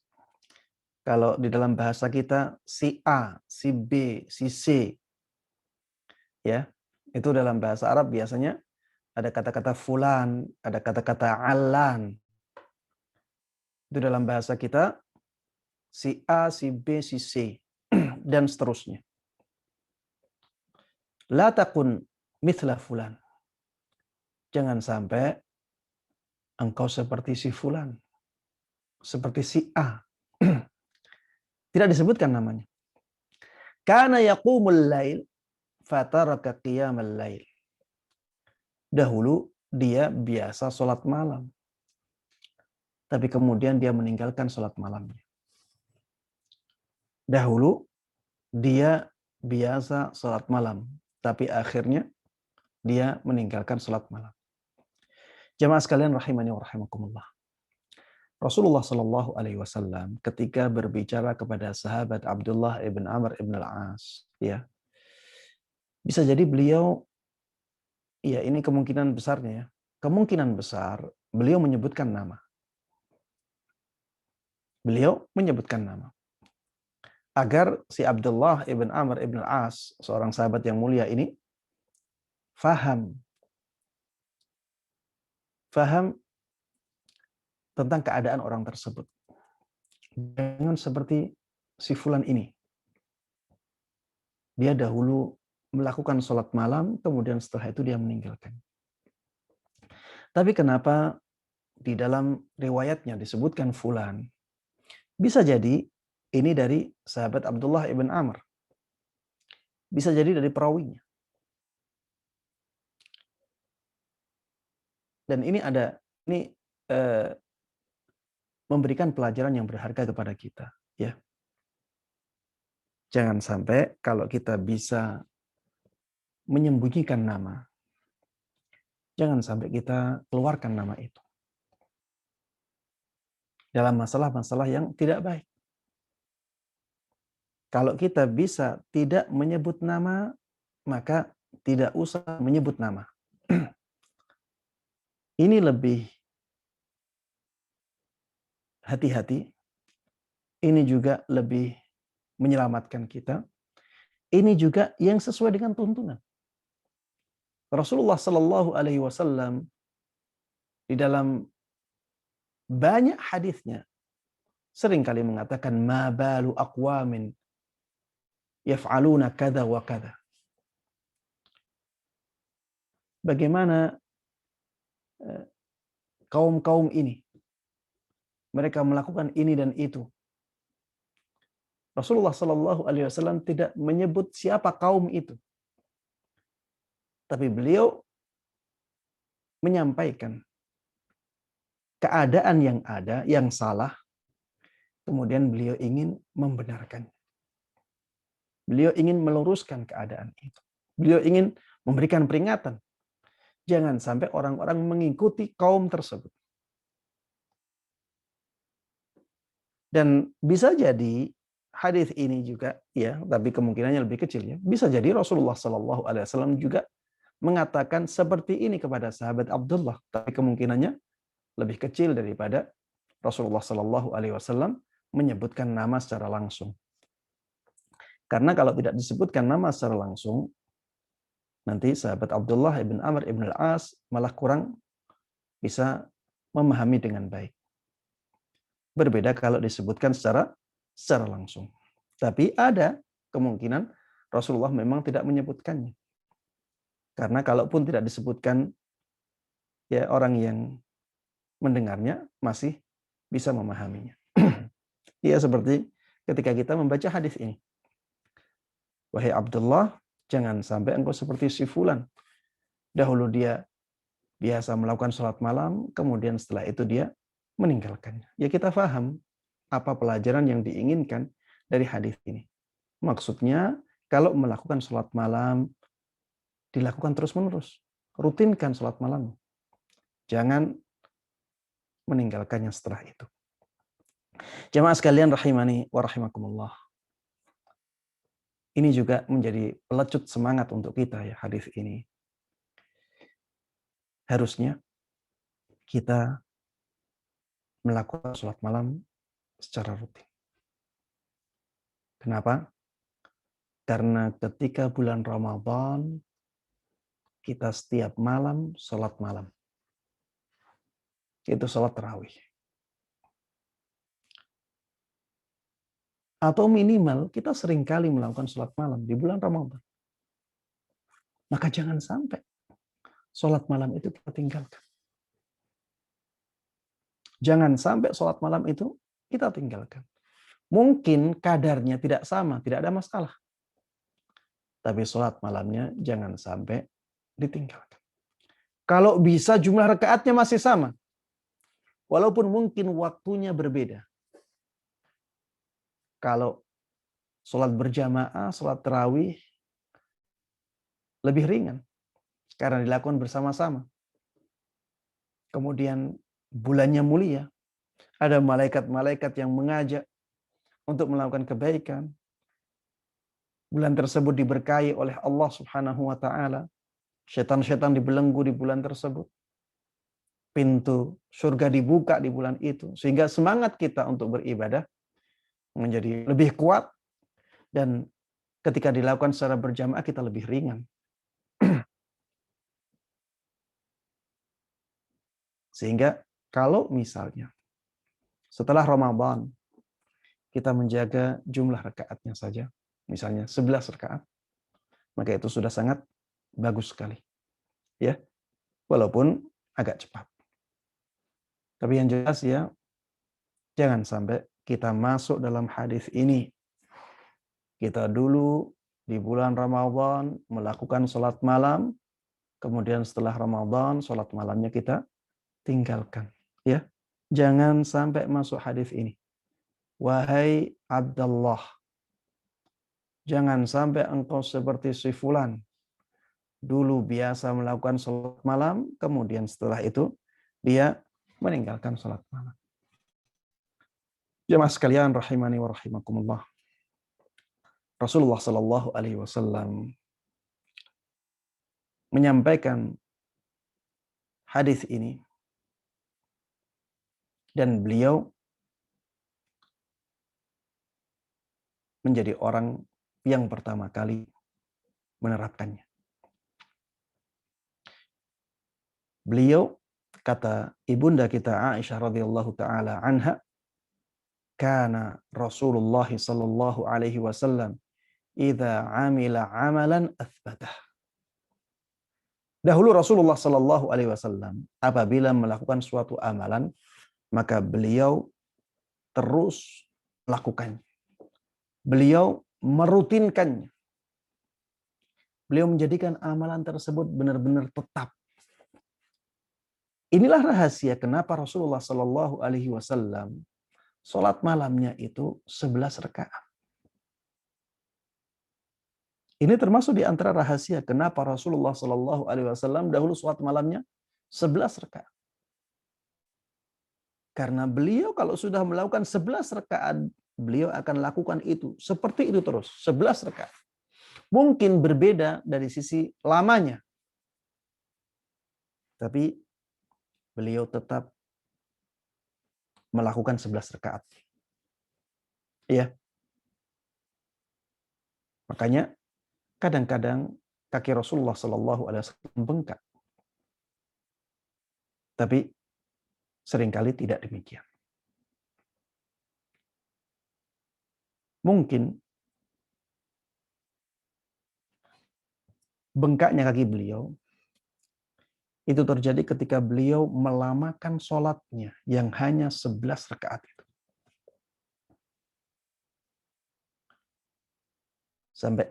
Kalau di dalam bahasa kita si A, si B, si C, ya itu dalam bahasa Arab biasanya ada kata-kata fulan, ada kata-kata alan. Itu dalam bahasa kita si A, si B, si C, dan seterusnya. La takun mithla fulan. Jangan sampai engkau seperti si fulan. Seperti si A. Tidak disebutkan namanya. Kana yaqumul lail fataraka qiyamal lail. Dahulu dia biasa sholat malam. Tapi kemudian dia meninggalkan sholat malamnya. Dahulu dia biasa sholat malam, tapi akhirnya dia meninggalkan sholat malam. Jamaah sekalian rahimani wa rahimakumullah. Rasulullah Shallallahu alaihi wasallam ketika berbicara kepada sahabat Abdullah ibn Amr ibn al-As, ya, bisa jadi beliau, ya ini kemungkinan besarnya ya, kemungkinan besar beliau menyebutkan nama. Beliau menyebutkan nama. agar si Abdullah ibn Amr ibn al-As, seorang sahabat yang mulia ini, faham tentang keadaan orang tersebut. Jangan seperti si fulan ini. Dia dahulu melakukan sholat malam, kemudian setelah itu dia meninggalkan. Tapi kenapa di dalam riwayatnya disebutkan fulan? Bisa jadi ini dari sahabat Abdullah ibn Amr. Bisa jadi dari perawinya. Dan ini memberikan pelajaran yang berharga kepada kita, ya. Jangan sampai kalau kita bisa menyembunyikan nama, jangan sampai kita keluarkan nama itu dalam masalah-masalah yang tidak baik. Kalau kita bisa tidak menyebut nama, maka tidak usah menyebut nama. Ini lebih hati-hati. Ini juga lebih menyelamatkan kita. Ini juga yang sesuai dengan tuntunan. Rasulullah Shallallahu Alaihi Wasallam di dalam banyak hadisnya seringkali mengatakan ma balu aqwamin yaf'aluna kada wa kada. Bagaimana kaum-kaum ini mereka melakukan ini dan itu. Rasulullah Shallallahu Alaihi Wasallam tidak menyebut siapa kaum itu, tapi beliau menyampaikan keadaan yang ada, yang salah, kemudian beliau ingin membenarkannya. Beliau ingin meluruskan keadaan itu. Beliau ingin memberikan peringatan. Jangan sampai orang-orang mengikuti kaum tersebut. Dan bisa jadi hadis ini juga, ya, tapi kemungkinannya lebih kecil, ya. Bisa jadi Rasulullah Shallallahu Alaihi Wasallam juga mengatakan seperti ini kepada sahabat Abdullah, tapi kemungkinannya lebih kecil daripada Rasulullah Shallallahu Alaihi Wasallam menyebutkan nama secara langsung. Karena kalau tidak disebutkan nama secara langsung, nanti sahabat Abdullah ibn Amr ibn al-As malah kurang bisa memahami dengan baik. Berbeda kalau disebutkan secara langsung. Tapi ada kemungkinan Rasulullah memang tidak menyebutkannya. Karena kalaupun tidak disebutkan, ya orang yang mendengarnya masih bisa memahaminya. Ya seperti ketika kita membaca hadis ini. Wahai Abdullah, jangan sampai engkau seperti si fulan. Dahulu dia biasa melakukan sholat malam, kemudian setelah itu dia meninggalkannya. Ya kita paham apa pelajaran yang diinginkan dari hadis ini. Maksudnya, kalau melakukan sholat malam, dilakukan terus-menerus. Rutinkan sholat malam. Jangan meninggalkannya setelah itu. Jamaah sekalian rahimani wa rahimakumullah. Ini juga menjadi pelecut semangat untuk kita, ya, hadis ini. Harusnya kita melakukan sholat malam secara rutin. Kenapa? Karena ketika bulan Ramadan, kita setiap malam sholat malam. Itu sholat tarawih. Atau minimal kita seringkali melakukan sholat malam di bulan Ramadan. Maka jangan sampai sholat malam itu kita tinggalkan. Jangan sampai sholat malam itu kita tinggalkan. Mungkin kadarnya tidak sama, tidak ada masalah. Tapi sholat malamnya jangan sampai ditinggalkan. Kalau bisa jumlah rakaatnya masih sama. Walaupun mungkin waktunya berbeda. Kalau sholat berjamaah, sholat tarawih lebih ringan. Karena dilakukan bersama-sama. Kemudian bulannya mulia. Ada malaikat-malaikat yang mengajak untuk melakukan kebaikan. Bulan tersebut diberkahi oleh Allah Subhanahu wa taala. Setan-setan dibelenggu di bulan tersebut. Pintu surga dibuka di bulan itu. Sehingga semangat kita untuk beribadah menjadi lebih kuat. Dan ketika dilakukan secara berjamaah kita lebih ringan. Sehingga kalau misalnya setelah Ramadan kita menjaga jumlah rakaatnya saja, misalnya 11 rakaat, maka itu sudah sangat bagus sekali. Ya, walaupun agak cepat. Tapi yang jelas ya, jangan sampai kita masuk dalam hadis ini. Kita dulu di bulan Ramadan melakukan sholat malam, kemudian setelah Ramadan sholat malamnya kita tinggalkan. Ya, jangan sampai masuk hadis ini. Wahai Abdullah, jangan sampai engkau seperti si fulan. Dulu biasa melakukan sholat malam, kemudian setelah itu dia meninggalkan sholat malam. Jemaah sekalian rahimani wa rahimakumullah. Rasulullah Shallallahu Alaihi Wasallam menyampaikan hadis ini dan beliau menjadi orang yang pertama kali menerapkannya. Beliau, kata ibunda kita Aisyah radhiyallahu taala anha, kana Rasulullah sallallahu alaihi wasallam idza amila amalan athbatah. Dahulu Rasulullah sallallahu alaihi wasallam apabila melakukan suatu amalan, maka beliau terus melakukannya. Beliau merutinkannya. Beliau menjadikan amalan tersebut benar-benar tetap. Inilah rahasia kenapa Rasulullah Shallallahu Alaihi Wasallam sholat malamnya itu 11 rakaat. Ini termasuk di antara rahasia kenapa Rasulullah Shallallahu Alaihi Wasallam dahulu sholat malamnya 11 rakaat. Karena beliau kalau sudah melakukan 11 rakaat, beliau akan lakukan itu seperti itu terus, 11 rakaat. Mungkin berbeda dari sisi lamanya, tapi beliau tetap melakukan 11 rakaat. Iya. Makanya kadang-kadang kaki Rasulullah Shallallahu Alaihi Wasallam bengkak, tapi seringkali tidak demikian. Mungkin bengkaknya kaki beliau itu terjadi ketika beliau melamakan sholatnya yang hanya 11 rakaat itu. Sampai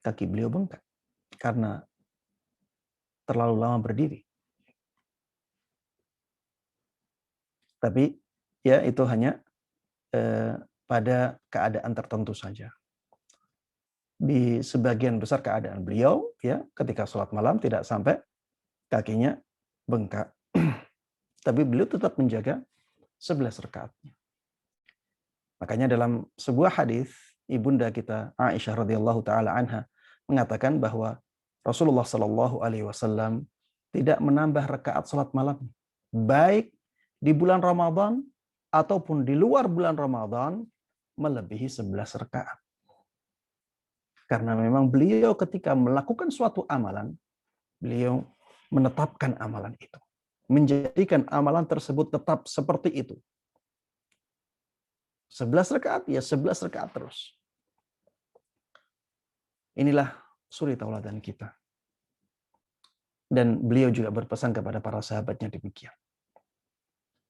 kaki beliau bengkak karena terlalu lama berdiri. Tapi ya itu hanya pada keadaan tertentu saja. Di sebagian besar keadaan beliau ya ketika sholat malam tidak sampai kakinya bengkak. Tapi beliau tetap menjaga 11 rakaatnya. Makanya dalam sebuah hadis ibunda kita Aisyah radhiyallahu taala anha mengatakan bahwa Rasulullah Shallallahu Alaihi Wasallam tidak menambah rakaat sholat malam baik di bulan Ramadan ataupun di luar bulan Ramadan melebihi 11 rakaat. Karena memang beliau ketika melakukan suatu amalan, beliau menetapkan amalan itu. Menjadikan amalan tersebut tetap seperti itu. 11 rakaat, ya 11 rakaat terus. Inilah suri tauladan kita. Dan beliau juga berpesan kepada para sahabatnya demikian.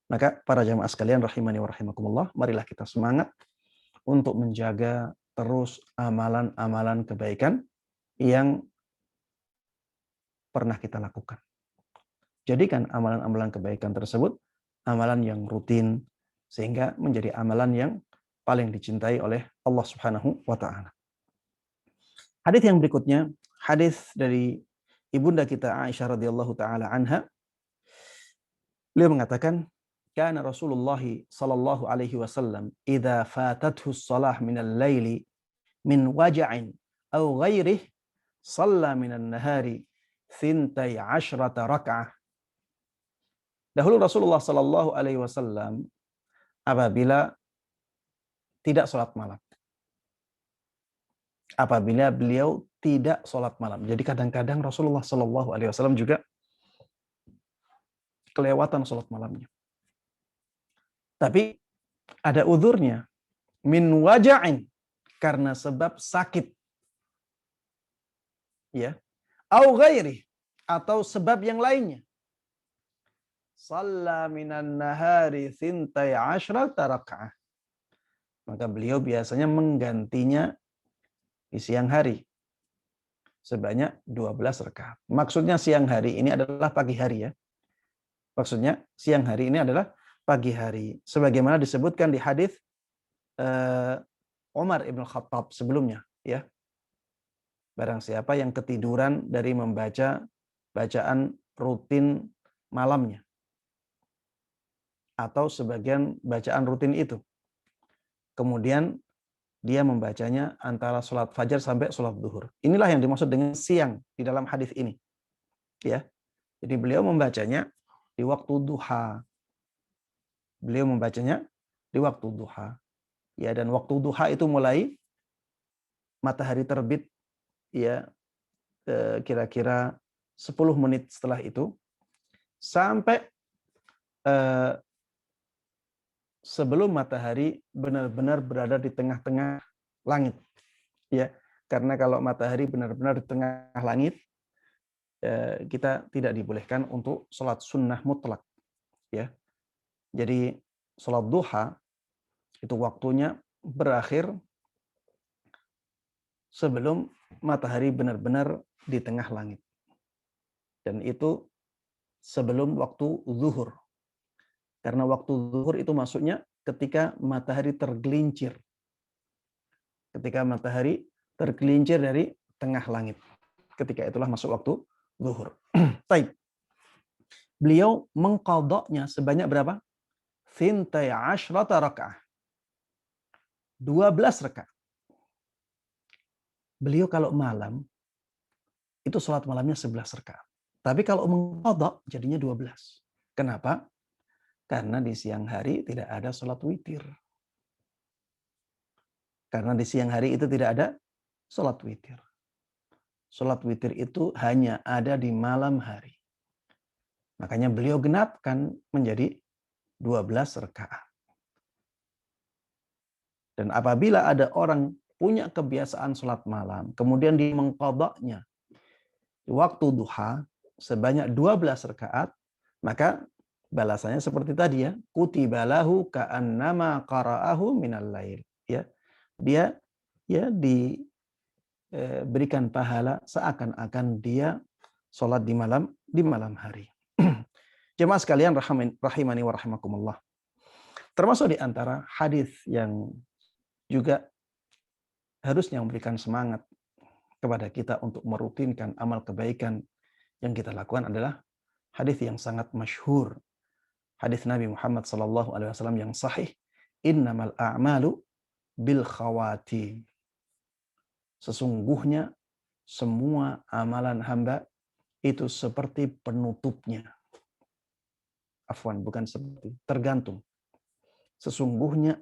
Maka para jamaah sekalian rahimani wa rahimakumullah, marilah kita semangat untuk menjaga terus amalan-amalan kebaikan yang pernah kita lakukan. Jadikan amalan-amalan kebaikan tersebut amalan yang rutin sehingga menjadi amalan yang paling dicintai oleh Allah Subhanahu wa taala. Hadis yang berikutnya, hadis dari ibunda kita Aisyah radhiyallahu taala anha. Beliau mengatakan, "Kana Rasulullah sallallahu alaihi wasallam idza fatathu shalah min al-laili min waja'in aw ghairihi shalla min an-nahari 12 raka'ah." Dahulu Rasulullah sallallahu alaihi wasallam apabila tidak sholat malam, apabila beliau tidak sholat malam. Jadi kadang-kadang Rasulullah Shallallahu Alaihi Wasallam juga kelewatan sholat malamnya. Tapi ada uzurnya, min waja'in, karena sebab sakit, ya, au ghairi, atau sebab yang lainnya. Shalla minan nahari thintai asyrata raka'ah. Maka beliau biasanya menggantinya di siang hari sebanyak 12 rakaat. Maksudnya siang hari ini adalah pagi hari, ya. Maksudnya siang hari ini adalah pagi hari. Sebagaimana disebutkan di hadis Umar ibn Khattab sebelumnya, ya. Barang siapa yang ketiduran dari membaca bacaan rutin malamnya, atau sebagian bacaan rutin itu, kemudian dia membacanya antara sholat fajar sampai sholat duhur. Inilah yang dimaksud dengan siang di dalam hadis ini, ya. Jadi beliau membacanya di waktu duha. Beliau membacanya di waktu duha. Ya, dan waktu duha itu mulai matahari terbit, ya, kira-kira 10 menit setelah itu sampai sebelum matahari benar-benar berada di tengah-tengah langit, ya. Karena kalau matahari benar-benar di tengah langit, kita tidak dibolehkan untuk sholat sunnah mutlak, ya. Jadi sholat duha itu waktunya berakhir sebelum matahari benar-benar di tengah langit. Dan itu sebelum waktu zuhur. Karena waktu zuhur itu maksudnya ketika matahari tergelincir. Ketika matahari tergelincir dari tengah langit. Ketika itulah masuk waktu zuhur. Baik. Beliau mengqadha'nya sebanyak berapa? Thintai asyrata raka'ah. 12 rakaat. Beliau kalau malam itu sholat malamnya 11 rakaat. Tapi kalau mengqadha jadinya 12. Kenapa? Karena di siang hari tidak ada sholat witir. Karena di siang hari itu tidak ada sholat witir. Sholat witir itu hanya ada di malam hari. Makanya beliau genapkan menjadi 12 rakaat. Dan apabila ada orang punya kebiasaan sholat malam, kemudian dia mengqadha'nya di waktu duha sebanyak 12 rakaat, maka balasannya seperti tadi, ya, kutiba lahu ka'annama qara'ahu minal lail, ya. Dia, ya, diberikan pahala seakan-akan dia sholat di malam hari. Jemaah sekalian rahimani wa rahimakumullah. Termasuk di antara hadis yang juga harusnya memberikan semangat kepada kita untuk merutinkan amal kebaikan yang kita lakukan adalah hadis yang sangat masyhur. Hadis Nabi Muhammad SAW yang sahih, innamal a'malu bil khawatim. Sesungguhnya semua amalan hamba itu seperti penutupnya. Afwan, bukan seperti, tergantung. Sesungguhnya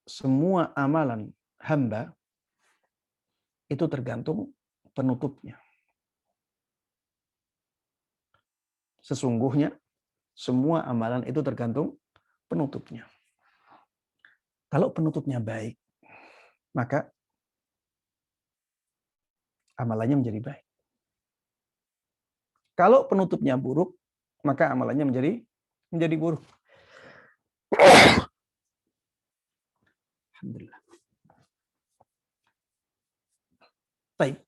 semua amalan hamba itu tergantung penutupnya. Sesungguhnya semua amalan itu tergantung penutupnya. Kalau penutupnya baik, maka amalannya menjadi baik. Kalau penutupnya buruk, maka amalannya menjadi buruk. Alhamdulillah. Baik.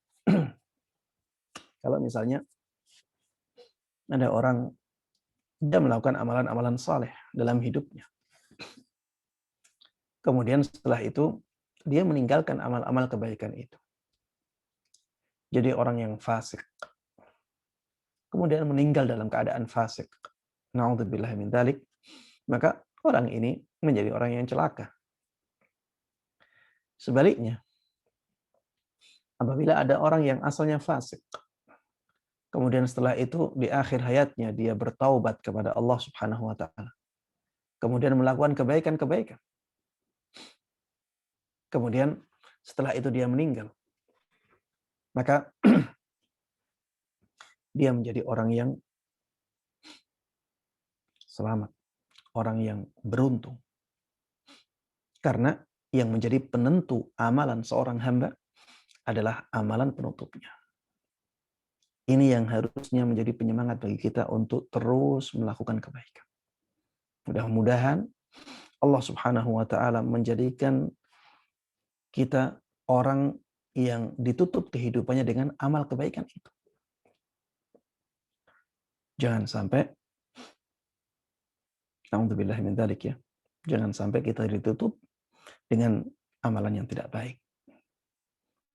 Kalau misalnya ada orang dia melakukan amalan-amalan saleh dalam hidupnya, kemudian setelah itu dia meninggalkan amal-amal kebaikan itu, jadi orang yang fasik, kemudian meninggal dalam keadaan fasik, na'udzubillah min dzalik, maka orang ini menjadi orang yang celaka. Sebaliknya, apabila ada orang yang asalnya fasik, kemudian setelah itu di akhir hayatnya dia bertaubat kepada Allah Subhanahu wa taala, kemudian melakukan kebaikan-kebaikan, kemudian setelah itu dia meninggal, maka dia menjadi orang yang selamat, orang yang beruntung. Karena yang menjadi penentu amalan seorang hamba adalah amalan penutupnya. Ini yang harusnya menjadi penyemangat bagi kita untuk terus melakukan kebaikan. Mudah-mudahan Allah Subhanahu wa taala menjadikan kita orang yang ditutup kehidupannya dengan amal kebaikan itu. Jangan sampai, alhamdulillah min dzalik ya. Jangan sampai kita ditutup dengan amalan yang tidak baik.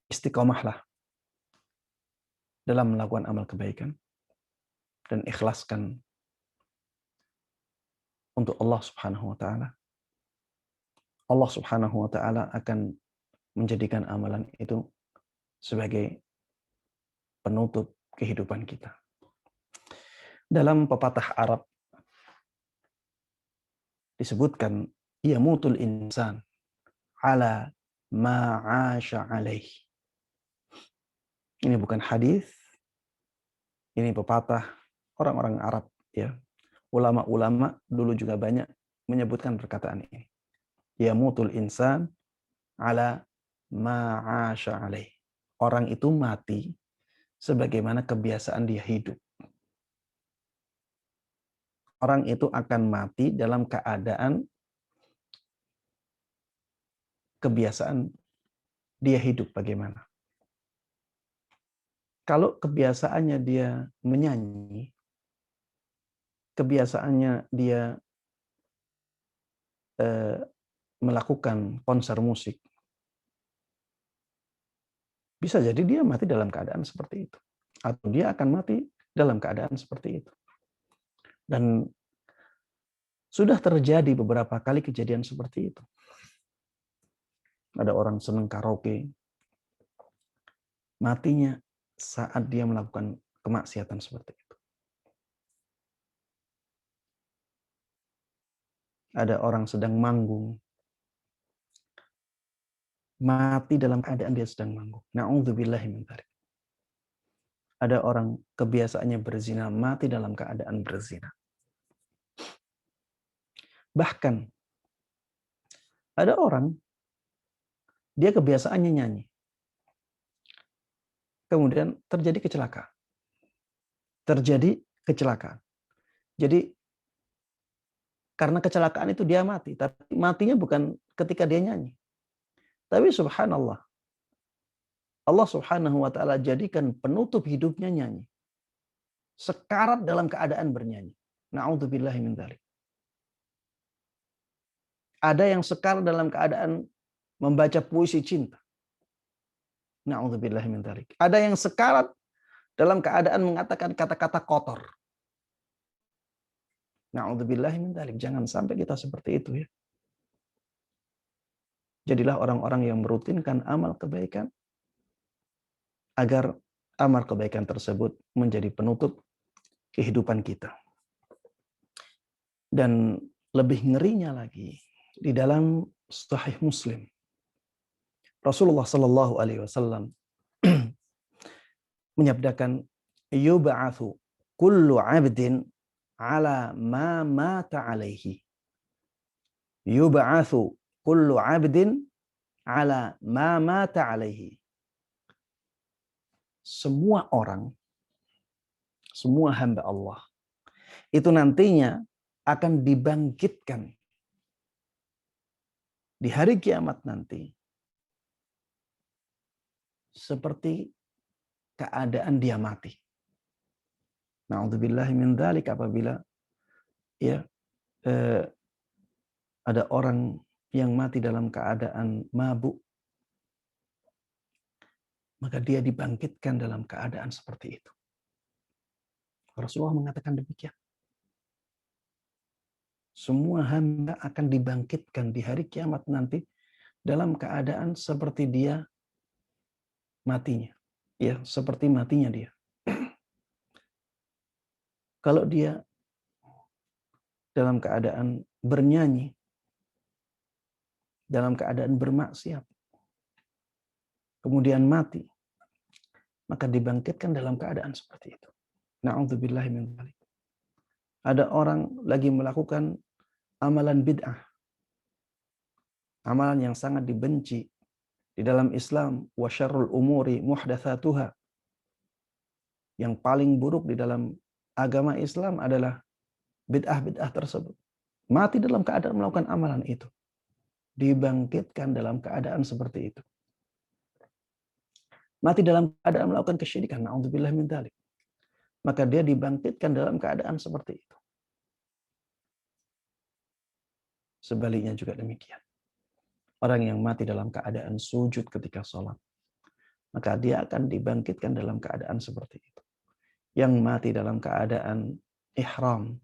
Istiqomahlah dalam melakukan amal kebaikan dan ikhlaskan untuk Allah Subhanahu wa taala. Allah Subhanahu wa taala akan menjadikan amalan itu sebagai penutup kehidupan kita. Dalam pepatah Arab disebutkan yamutul insan ala ma 'asha alaih. Ini bukan hadis, ini pepatah orang-orang Arab ya. Ulama-ulama dulu juga banyak menyebutkan perkataan ini. Yamutul insan ala ma 'asha alaih. Orang itu mati sebagaimana kebiasaan dia hidup. Orang itu akan mati dalam keadaan kebiasaan dia hidup bagaimana. Kalau kebiasaannya dia menyanyi, kebiasaannya dia melakukan konser musik, bisa jadi dia mati dalam keadaan seperti itu. Atau dia akan mati dalam keadaan seperti itu. Dan sudah terjadi beberapa kali kejadian seperti itu. Ada orang senang karaoke, matinya saat dia melakukan kemaksiatan seperti itu. Ada orang sedang manggung, mati dalam keadaan dia sedang manggung. Na'udzubillahi min dzalik. Ada orang kebiasaannya berzina, mati dalam keadaan berzina. Bahkan ada orang, dia kebiasaannya nyanyi. Kemudian terjadi kecelakaan. Jadi karena kecelakaan itu dia mati, tapi matinya bukan ketika dia nyanyi. Tapi subhanallah, Allah Subhanahu wa taala jadikan penutup hidupnya nyanyi. Sekarat dalam keadaan bernyanyi. Na'udzubillahi min dzalik. Ada yang sekarat dalam keadaan membaca puisi cinta. Na'udzubillahi min dzalik. Ada yang sekarat dalam keadaan mengatakan kata-kata kotor. Na'udzubillahi min dzalik. Jangan sampai kita seperti itu ya. Jadilah orang-orang yang merutinkan amal kebaikan agar amal kebaikan tersebut menjadi penutup kehidupan kita. Dan lebih ngerinya lagi, di dalam Sahih Muslim, Rasulullah Shallallahu Alaihi Wasallam menyabdakan, "Yub'atsu kullu 'abdin ala ma mata alaihi." Yub'atsu kullu 'abdin ala ma mata alaihi. Semua orang, semua hamba Allah, itu nantinya akan dibangkitkan di hari kiamat nanti seperti keadaan dia mati. Na'udzubillahi min dzalik. Apabila ya ada orang yang mati dalam keadaan mabuk, maka dia dibangkitkan dalam keadaan seperti itu. Rasulullah mengatakan demikian. Semua hamba akan dibangkitkan di hari kiamat nanti dalam keadaan seperti dia matinya. Ya, seperti matinya dia. Kalau dia dalam keadaan bernyanyi, dalam keadaan bermaksiat, kemudian mati, maka dibangkitkan dalam keadaan seperti itu. Na'udzubillahi min dzalik. Ada orang lagi melakukan amalan bid'ah, amalan yang sangat dibenci di dalam Islam, wa syarrul umuri muhdatsatuha. Yang paling buruk di dalam agama Islam adalah bid'ah-bid'ah tersebut. Mati dalam keadaan melakukan amalan itu. Dibangkitkan dalam keadaan seperti itu. Mati dalam keadaan melakukan kesyirikan, na'udzubillah min dzalik. Maka dia dibangkitkan dalam keadaan seperti itu. Sebaliknya juga demikian. Orang yang mati dalam keadaan sujud ketika sholat, maka dia akan dibangkitkan dalam keadaan seperti itu. Yang mati dalam keadaan ihram,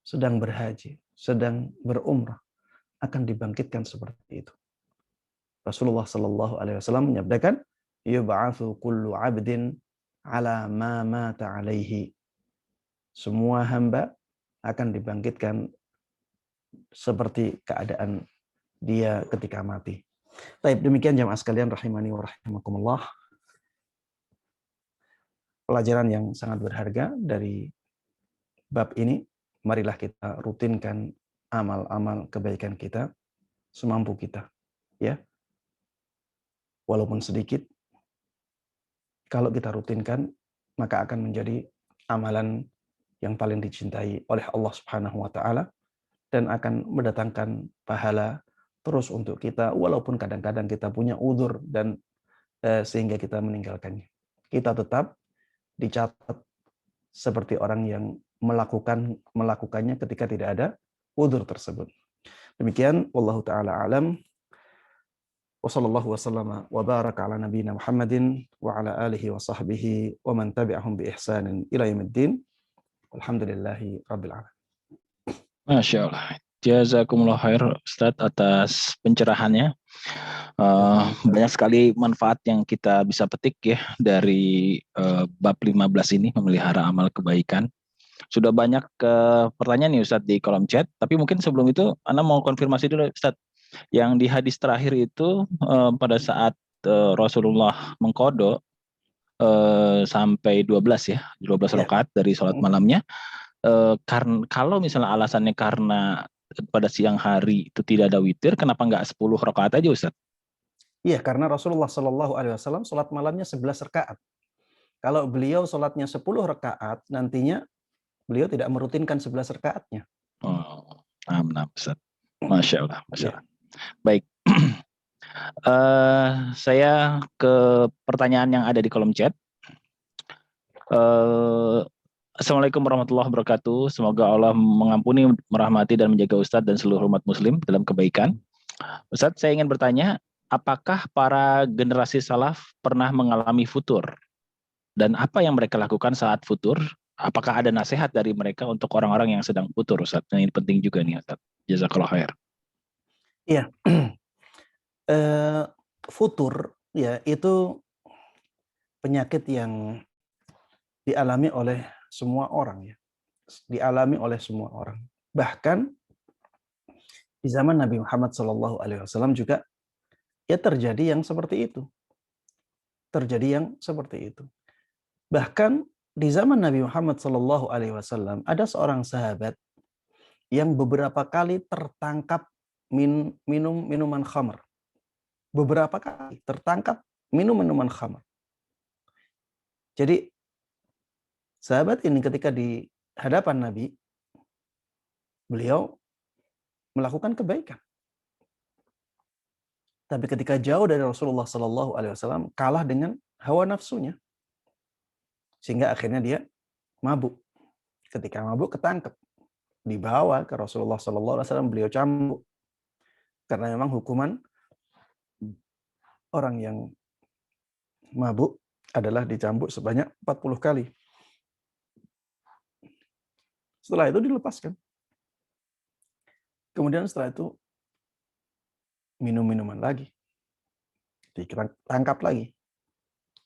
sedang berhaji, sedang berumrah, akan dibangkitkan seperti itu. Rasulullah Shallallahu Alaihi Wasallam menyabdakan, "Yub'atsu kullu 'abdin ala ma mata 'alaihi." Semua hamba akan dibangkitkan seperti keadaan dia ketika mati. Baik, demikian jamaah sekalian rahimani wa rahimakumullah. Pelajaran yang sangat berharga dari bab ini. Marilah kita rutinkan amal-amal kebaikan kita semampu kita, ya. Walaupun sedikit, kalau kita rutinkan, maka akan menjadi amalan yang paling dicintai oleh Allah Subhanahu wa taala dan akan mendatangkan pahala terus untuk kita walaupun kadang-kadang kita punya uzur dan sehingga kita meninggalkannya. Kita tetap dicatat seperti orang yang melakukannya ketika tidak ada uzur tersebut. Demikian wallahu taala alam. Wassallallahu wasallama wa baraka ala nabiyyina Muhammadin wa ala alihi wa sahbihi wa man tabi'ahum bi ihsanin ila yaumiddin. Alhamdulillahi rabbil alamin. Masya Allah. Jazakumullah khair Ustaz atas pencerahannya. Banyak sekali manfaat yang kita bisa petik ya dari bab 15 ini, memelihara amal kebaikan. Sudah banyak pertanyaan nih Ustaz di kolom chat, tapi mungkin sebelum itu Ana mau konfirmasi dulu Ustaz. Yang di hadis terakhir itu pada saat Rasulullah mengqadha sampai 12 ya, 12 rakaat dari sholat malamnya. Karena kalau misalnya alasannya karena pada siang hari itu tidak ada witir, kenapa nggak 10 rakaat aja Ustaz? Iya, karena Rasulullah Shallallahu Alaihi Wasallam sholat malamnya 11 rakaat. Kalau beliau sholatnya 10 rakaat, nantinya beliau tidak merutinkan 11 rakaatnya. Oh, nah, Ustaz. Masya Allah, Masya Allah. Baik, saya ke pertanyaan yang ada di kolom chat. Assalamualaikum warahmatullahi wabarakatuh. Semoga Allah mengampuni, merahmati, dan menjaga Ustadz dan seluruh umat muslim dalam kebaikan. Ustadz, saya ingin bertanya, apakah para generasi salaf pernah mengalami futur? Dan apa yang mereka lakukan saat futur? Apakah ada nasihat dari mereka untuk orang-orang yang sedang futur, Ustadz? Ini penting juga nih, Ustadz. Jazakallah khair. Iya. Futur ya itu penyakit yang dialami oleh semua orang ya. Dialami oleh semua orang. Bahkan di zaman Nabi Muhammad SAW juga ya terjadi yang seperti itu. Terjadi yang seperti itu. Bahkan di zaman Nabi Muhammad SAW ada seorang sahabat yang beberapa kali tertangkap minum minuman khamr. Beberapa kali tertangkap minum minuman khamr. Jadi sahabat ini ketika di hadapan Nabi, beliau melakukan kebaikan. Tapi ketika jauh dari Rasulullah SAW, kalah dengan hawa nafsunya. Sehingga akhirnya dia mabuk. Ketika mabuk ketangkep. Dibawa ke Rasulullah SAW, beliau cambuk. Karena memang hukuman orang yang mabuk adalah dicambuk sebanyak 40 kali. Setelah itu dilepaskan. Kemudian setelah itu minum minuman lagi. Ditangkap lagi.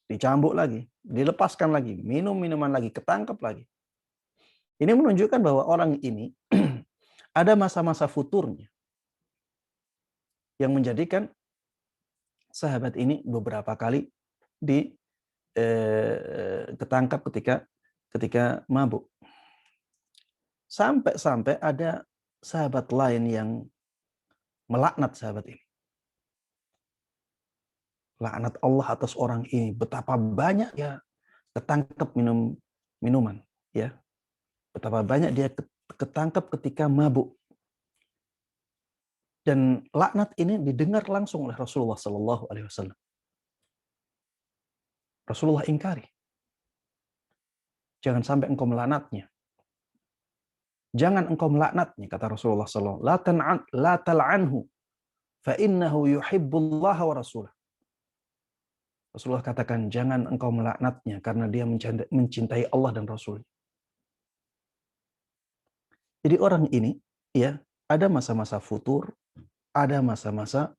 Dicambuk lagi. Dilepaskan lagi. Minum minuman lagi. Ketangkap lagi. Ini menunjukkan bahwa orang ini ada masa-masa futurnya. Yang menjadikan sahabat ini beberapa kali ketangkap ketika mabuk. Sampai-sampai ada sahabat lain yang melaknat sahabat ini. Laknat Allah atas orang ini. Betapa banyak dia ketangkap minum minuman, ya. Betapa banyak dia ketangkap ketika mabuk. Dan laknat ini didengar langsung oleh Rasulullah Sallallahu Alaihi Wasallam. Rasulullah ingkari. Jangan sampai engkau melaknatnya. Jangan engkau melaknatnya, kata Rasulullah Sallallahu Alaihi Wasallam. La tal'anhu, fa innahu yuhibbullah wa rasulah. Rasulullah katakan, jangan engkau melaknatnya karena dia mencintai Allah dan Rasul. Jadi orang ini, ya, ada masa-masa futur, ada masa-masa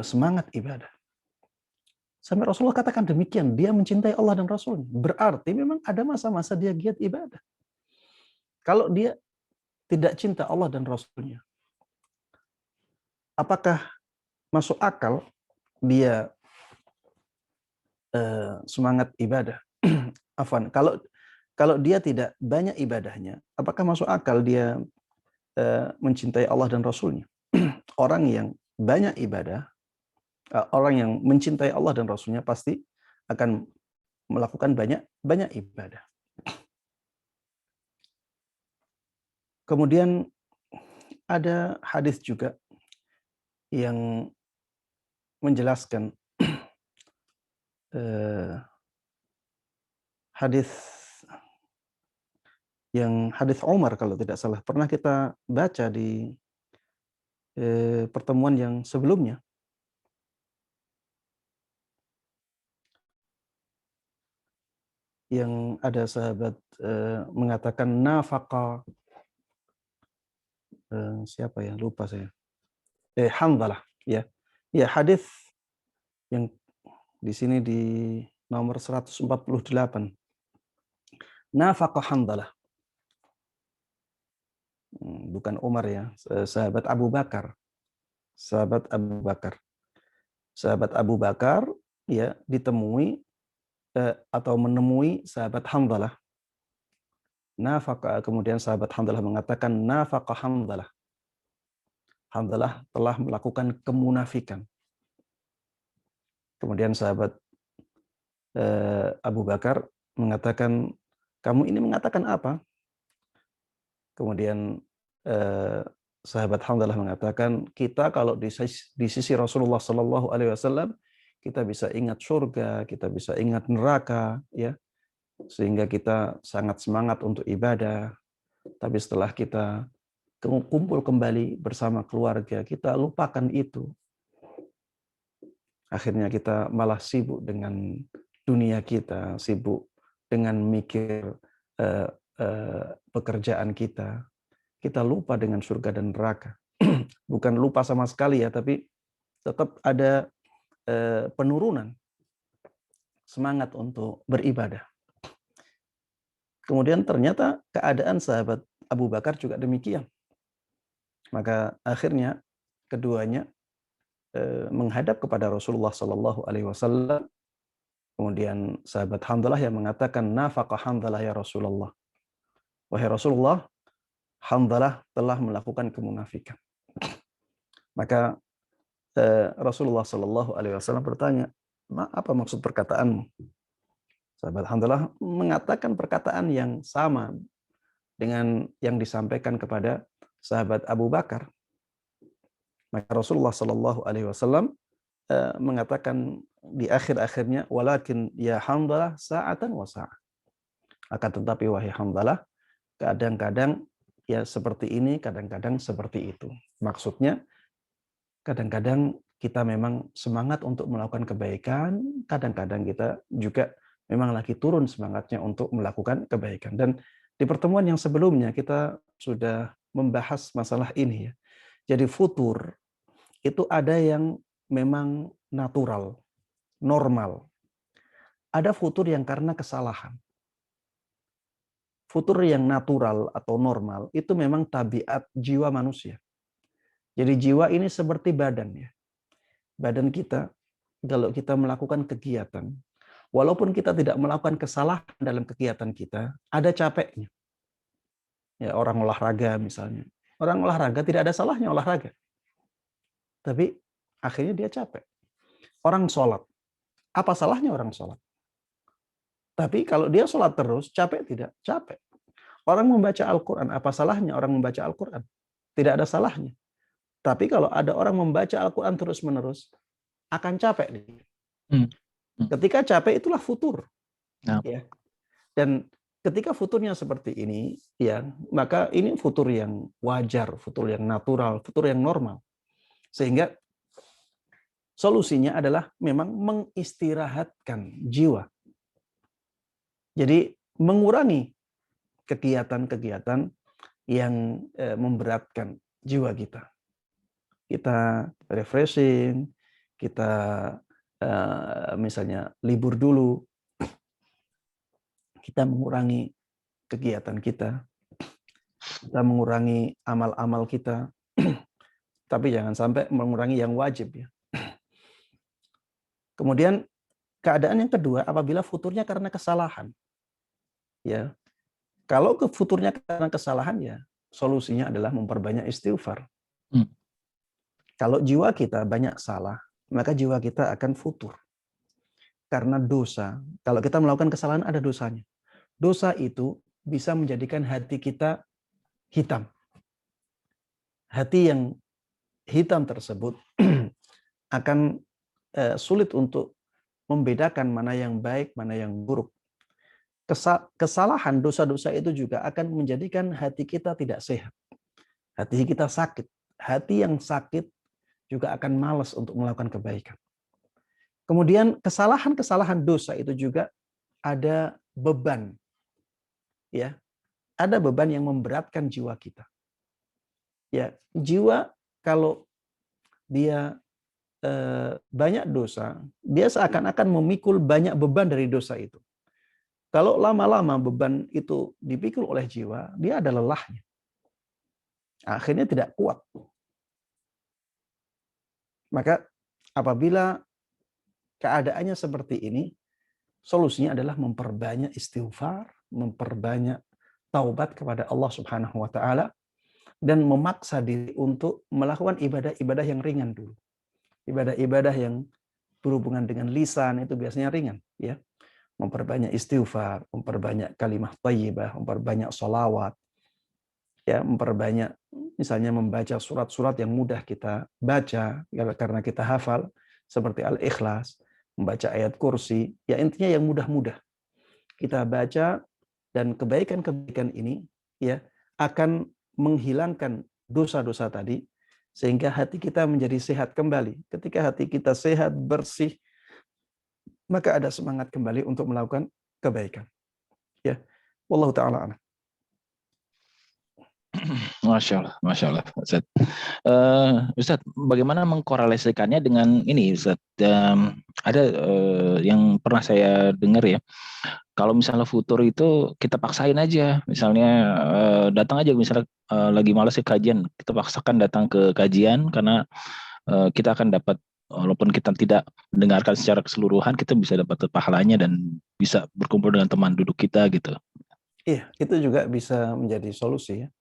semangat ibadah. Sampai Rasulullah katakan demikian, dia mencintai Allah dan Rasul. Berarti memang ada masa-masa dia giat ibadah. Kalau dia tidak cinta Allah dan Rasulnya, apakah masuk akal dia semangat ibadah? Afwan, kalau dia tidak banyak ibadahnya, apakah masuk akal dia mencintai Allah dan Rasulnya? Orang yang banyak ibadah, orang yang mencintai Allah dan Rasulnya pasti akan melakukan banyak ibadah. Kemudian ada hadis juga yang menjelaskan hadis Umar kalau tidak salah, pernah kita baca di pertemuan yang sebelumnya. Yang ada sahabat mengatakan nafaqa, siapa ya, lupa saya, Hanzalah, ya. Ya, hadis yang di sini di nomor 148. Nafaqa Hanzalah. Bukan Umar ya, sahabat Abu Bakar. Sahabat Abu Bakar ya ditemui atau menemui sahabat Hanzalah. Nafaqa, kemudian sahabat Hanzalah mengatakan nafaqa Hanzalah. Hanzalah telah melakukan kemunafikan. Kemudian sahabat Abu Bakar mengatakan, kamu ini mengatakan apa? Kemudian sahabat Hanzalah mengatakan, kita kalau di sisi Rasulullah Sallallahu Alaihi Wasallam, kita bisa ingat surga, kita bisa ingat neraka, ya, sehingga kita sangat semangat untuk ibadah. Tapi setelah kita kumpul kembali bersama keluarga, kita lupakan itu. Akhirnya kita malah sibuk dengan dunia kita, sibuk dengan mikir pekerjaan kita. Kita lupa dengan surga dan neraka. Bukan lupa sama sekali ya, tapi tetap ada penurunan semangat untuk beribadah. Kemudian ternyata keadaan sahabat Abu Bakar juga demikian. Maka akhirnya keduanya menghadap kepada Rasulullah Sallallahu Alaihi Wasallam. Kemudian sahabat Hanzalah yang mengatakan, nafaqa Hanzalah ya Rasulullah. Wahai Rasulullah, Hanzalah telah melakukan kemunafikan. Maka Rasulullah Sallallahu Alaihi Wasallam bertanya, apa maksud perkataanmu? Sahabat Hanzalah mengatakan perkataan yang sama dengan yang disampaikan kepada sahabat Abu Bakar. Maka Rasulullah Sallallahu Alaihi Wasallam mengatakan di akhir-akhirnya, walakin ya Hanzalah sa'atan wa sa'ah. Akan tetapi wahai Hanzalah, kadang-kadang ya seperti ini, kadang-kadang seperti itu. Maksudnya, kadang-kadang kita memang semangat untuk melakukan kebaikan, kadang-kadang kita juga memang lagi turun semangatnya untuk melakukan kebaikan. Dan di pertemuan yang sebelumnya kita sudah membahas masalah ini ya. Jadi futur itu ada yang memang natural, normal. Ada futur yang karena kesalahan. Futur yang natural atau normal itu memang tabiat jiwa manusia. Jadi jiwa ini seperti badan ya. Badan kita kalau kita melakukan kegiatan, walaupun kita tidak melakukan kesalahan dalam kegiatan kita, ada capeknya. Ya, orang olahraga misalnya. Orang olahraga tidak ada salahnya olahraga. Tapi akhirnya dia capek. Orang sholat. Apa salahnya orang sholat? Tapi kalau dia sholat terus, capek tidak? Capek. Orang membaca Al-Quran. Apa salahnya orang membaca Al-Quran? Tidak ada salahnya. Tapi kalau ada orang membaca Al-Quran terus-menerus, akan capek. Ketika capek, itulah futur. Ya. Dan ketika futurnya seperti ini, ya, maka ini futur yang wajar, futur yang natural, futur yang normal. Sehingga solusinya adalah memang mengistirahatkan jiwa. Jadi mengurangi kegiatan-kegiatan yang memberatkan jiwa kita. Kita refreshing, kita misalnya libur dulu, kita mengurangi kegiatan kita mengurangi amal-amal kita, tapi jangan sampai mengurangi yang wajib ya. Kemudian keadaan yang kedua, apabila futurnya karena kesalahan, ya, kalau futurnya karena kesalahan ya, solusinya adalah memperbanyak istighfar. Kalau jiwa kita banyak salah, maka jiwa kita akan futur. Karena dosa, kalau kita melakukan kesalahan ada dosanya. Dosa itu bisa menjadikan hati kita hitam. Hati yang hitam tersebut akan sulit untuk membedakan mana yang baik, mana yang buruk. Kesalahan, dosa-dosa itu juga akan menjadikan hati kita tidak sehat. Hati kita sakit. Hati yang sakit juga akan malas untuk melakukan kebaikan. Kemudian kesalahan-kesalahan dosa itu juga ada beban. Ya, ada beban yang memberatkan jiwa kita. Ya, jiwa kalau dia banyak dosa, dia seakan-akan memikul banyak beban dari dosa itu. Kalau lama-lama beban itu dipikul oleh jiwa, dia ada lelahnya. Akhirnya tidak kuat. Maka apabila keadaannya seperti ini, solusinya adalah memperbanyak istighfar, memperbanyak taubat kepada Allah Subhanahu wa taala, dan memaksa diri untuk melakukan ibadah-ibadah yang ringan dulu. Ibadah-ibadah yang berhubungan dengan lisan itu biasanya ringan, ya. Memperbanyak istighfar, memperbanyak kalimah thayyibah, memperbanyak sholawat, ya, memperbanyak misalnya membaca surat-surat yang mudah kita baca karena kita hafal, seperti Al-Ikhlas, membaca ayat kursi, ya intinya yang mudah-mudah kita baca, dan kebaikan-kebaikan ini ya akan menghilangkan dosa-dosa tadi sehingga hati kita menjadi sehat kembali. Ketika hati kita sehat, bersih, maka ada semangat kembali untuk melakukan kebaikan. Ya, wallahu taala a'lam. Masya Allah, Ustaz. Ustaz, bagaimana mengkorelasikannya dengan ini, Ustaz? Ada yang pernah saya dengar ya, kalau misalnya futur itu kita paksain aja, misalnya datang aja, misalnya lagi malas ke kajian, kita paksakan datang ke kajian karena kita akan dapat, walaupun kita tidak mendengarkan secara keseluruhan, kita bisa dapat pahalanya dan bisa berkumpul dengan teman duduk kita gitu. Iya, itu juga bisa menjadi solusi ya.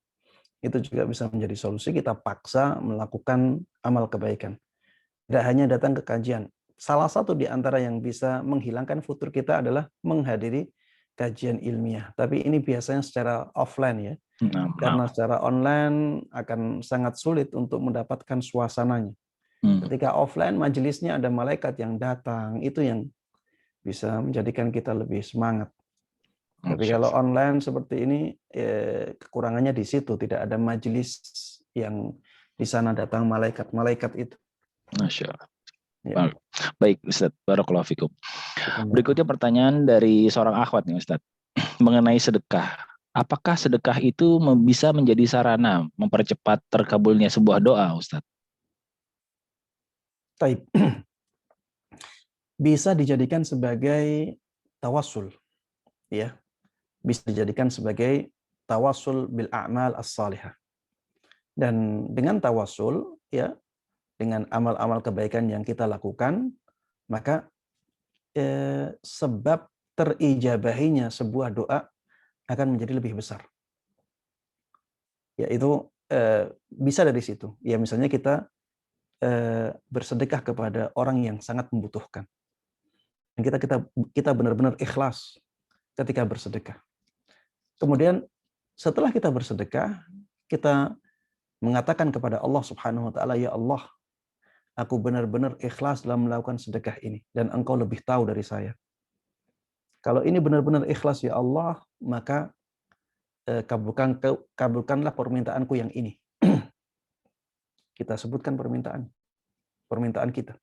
Itu juga bisa menjadi solusi, kita paksa melakukan amal kebaikan. Tidak hanya datang ke kajian. Salah satu di antara yang bisa menghilangkan futur kita adalah menghadiri kajian ilmiah. Tapi ini biasanya secara offline ya. Karena secara online akan sangat sulit untuk mendapatkan suasananya. Ketika offline, majelisnya ada malaikat yang datang, itu yang bisa menjadikan kita lebih semangat. Tapi kalau online seperti ini, kekurangannya di situ, tidak ada majelis yang di sana datang malaikat-malaikat itu. Masya Allah. Ya. Baik, Ustaz. Barakallahu fikum. Berikutnya pertanyaan dari seorang akhwat nih, Ustaz. Mengenai sedekah. Apakah sedekah itu bisa menjadi sarana mempercepat terkabulnya sebuah doa, Ustaz? Taib. Bisa dijadikan sebagai tawassul, ya. Bisa dijadikan sebagai tawassul bil a'mal as-salihah. Dan dengan tawassul, ya, dengan amal-amal kebaikan yang kita lakukan, maka sebab terijabahinya sebuah doa akan menjadi lebih besar. Yaitu bisa dari situ. Ya misalnya kita bersedekah kepada orang yang sangat membutuhkan. Dan kita benar-benar ikhlas ketika bersedekah. Kemudian setelah kita bersedekah, kita mengatakan kepada Allah Subhanahu wa taala, "Ya Allah, aku benar-benar ikhlas dalam melakukan sedekah ini dan Engkau lebih tahu dari saya. Kalau ini benar-benar ikhlas ya Allah, maka kabulkanlah permintaanku yang ini." Kita sebutkan permintaan kita.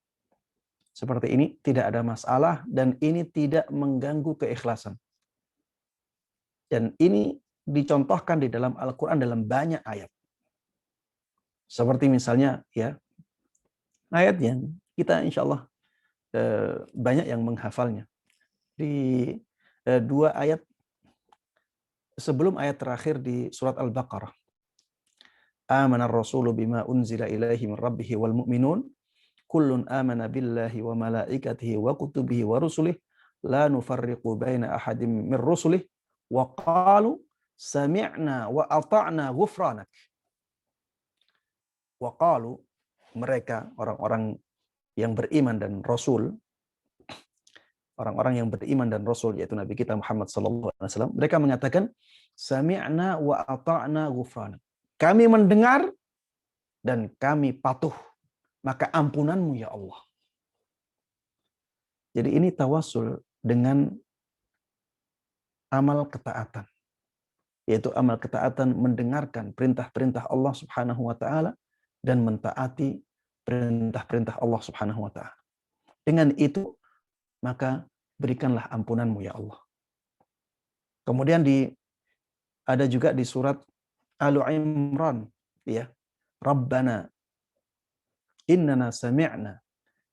Seperti ini tidak ada masalah dan ini tidak mengganggu keikhlasan. Dan ini dicontohkan di dalam Al-Qur'an dalam banyak ayat. Seperti misalnya ya, ayat yang kita insya Allah banyak yang menghafalnya. Di dua ayat sebelum ayat terakhir di surat Al-Baqarah. Amana ar-rasulu bima unzila ilaihi min rabbih wal mu'minun kullun amana billahi wa malaikatihi wa kutubihi wa rusulih la nufarriqu baina ahadin min rusulih wa qalu sami'na wa ata'na ghufranak. Wa qalu, mereka orang-orang yang beriman dan rasul, orang-orang yang beriman dan rasul yaitu Nabi kita Muhammad sallallahu alaihi wasallam, mereka mengatakan sami'na wa ata'na ghufranak. Kami mendengar dan kami patuh, maka ampunanmu ya Allah. Jadi ini tawassul dengan amal ketaatan. Yaitu amal ketaatan mendengarkan perintah-perintah Allah Subhanahu wa taala dan mentaati perintah-perintah Allah Subhanahu wa taala. Dengan itu maka berikanlah ampunanmu ya Allah. Kemudian ada juga di surat Al-Imran ya. Rabbana innana sami'na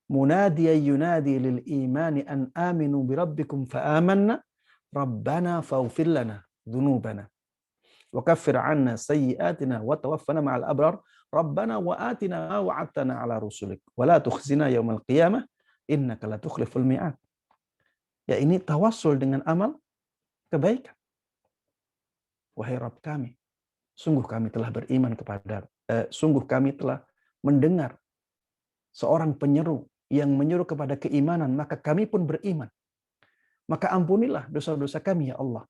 munadiyan yunadi lil imani an aminu bi rabbikum fa amanna rabbana faghfir lana dzunubana wa kaffir 'anna sayyi'atina wa tawaffana ma'al abrar rabbana wa atina ma wa'adtana 'ala rusulik wa la tukhzina yaumal qiyamah innaka la tukhliful mi'ad. Ya ini tawassul dengan amal kebaikan. Wahai Rabb kami, sungguh kami telah beriman sungguh kami telah mendengar seorang penyeru yang menyuruh kepada keimanan, maka kami pun beriman. Maka ampunilah dosa-dosa kami ya Allah.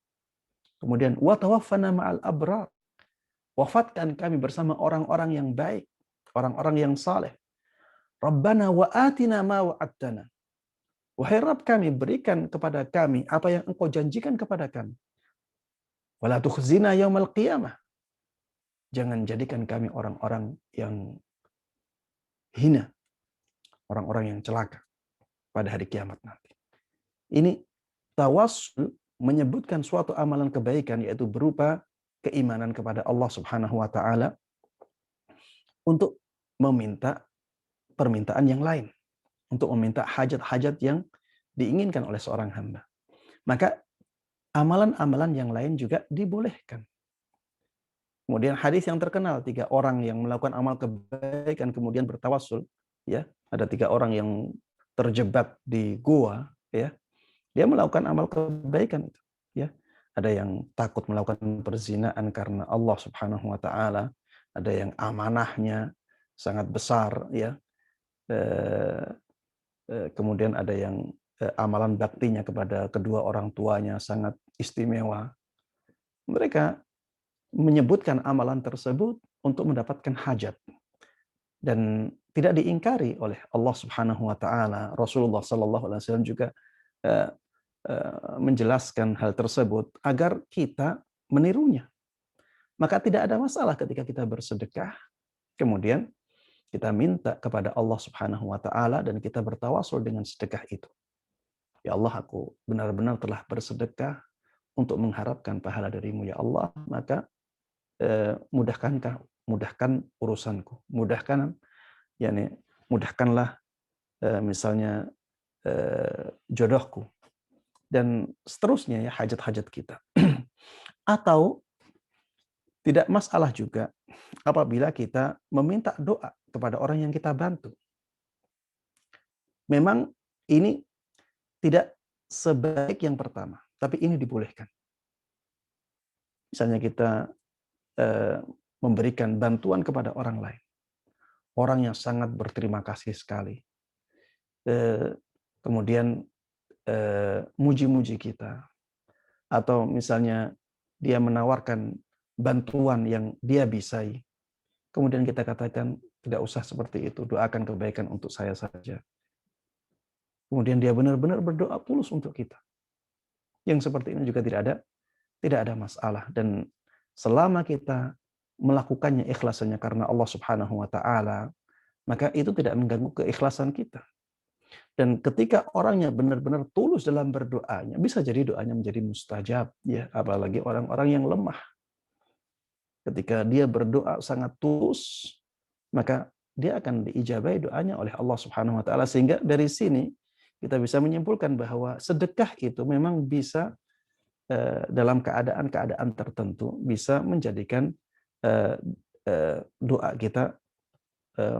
Kemudian wa tawaffana ma'al abrar. Wafatkan kami bersama orang-orang yang baik, orang-orang yang saleh. Rabbana wa atina ma wa'adtana. Wahai Rabb kami, berikan kepada kami apa yang Engkau janjikan kepada kami. Wala tukhzina yaumal qiyamah. Jangan jadikan kami orang-orang yang hina, orang-orang yang celaka pada hari kiamat nanti. Ini tawassul menyebutkan suatu amalan kebaikan yaitu berupa keimanan kepada Allah Subhanahu wa taala untuk meminta permintaan yang lain, untuk meminta hajat-hajat yang diinginkan oleh seorang hamba. Maka amalan-amalan yang lain juga dibolehkan. Kemudian hadis yang terkenal, 3 orang yang melakukan amal kebaikan kemudian bertawassul, ya. Ada 3 orang yang terjebak di gua, ya. Dia melakukan amal kebaikan itu, ya. Ada yang takut melakukan perzinaan karena Allah Subhanahu wa taala, ada yang amanahnya sangat besar, ya. Kemudian ada yang amalan baktinya kepada kedua orang tuanya sangat istimewa. Mereka menyebutkan amalan tersebut untuk mendapatkan hajat dan tidak diingkari oleh Allah Subhanahu wa taala. Rasulullah sallallahu alaihi wasallam juga menjelaskan hal tersebut agar kita menirunya. Maka tidak ada masalah ketika kita bersedekah kemudian kita minta kepada Allah Subhanahu wa taala dan kita bertawassul dengan sedekah itu. Ya Allah, aku benar-benar telah bersedekah untuk mengharapkan pahala darimu ya Allah, maka mudahkan urusanku, mudahkanlah misalnya jodohku dan seterusnya ya, hajat-hajat kita. Atau tidak masalah juga apabila kita meminta doa kepada orang yang kita bantu. Memang ini tidak sebaik yang pertama, tapi ini dibolehkan. Misalnya kita memberikan bantuan kepada orang lain, orang yang sangat berterima kasih sekali, kemudian muji-muji kita, atau misalnya dia menawarkan bantuan yang dia bisai, kemudian kita katakan tidak usah seperti itu, doakan kebaikan untuk saya saja. Kemudian dia benar-benar berdoa tulus untuk kita. Yang seperti ini juga tidak ada masalah, dan selama kita melakukannya ikhlasnya karena Allah Subhanahu wa taala, maka itu tidak mengganggu keikhlasan kita. Dan ketika orangnya benar-benar tulus dalam berdoanya, bisa jadi doanya menjadi mustajab, ya, apalagi orang-orang yang lemah. Ketika dia berdoa sangat tulus, maka dia akan diijabahi doanya oleh Allah Subhanahu wa taala. Sehingga dari sini kita bisa menyimpulkan bahwa sedekah itu memang bisa dalam keadaan-keadaan tertentu bisa menjadikan doa kita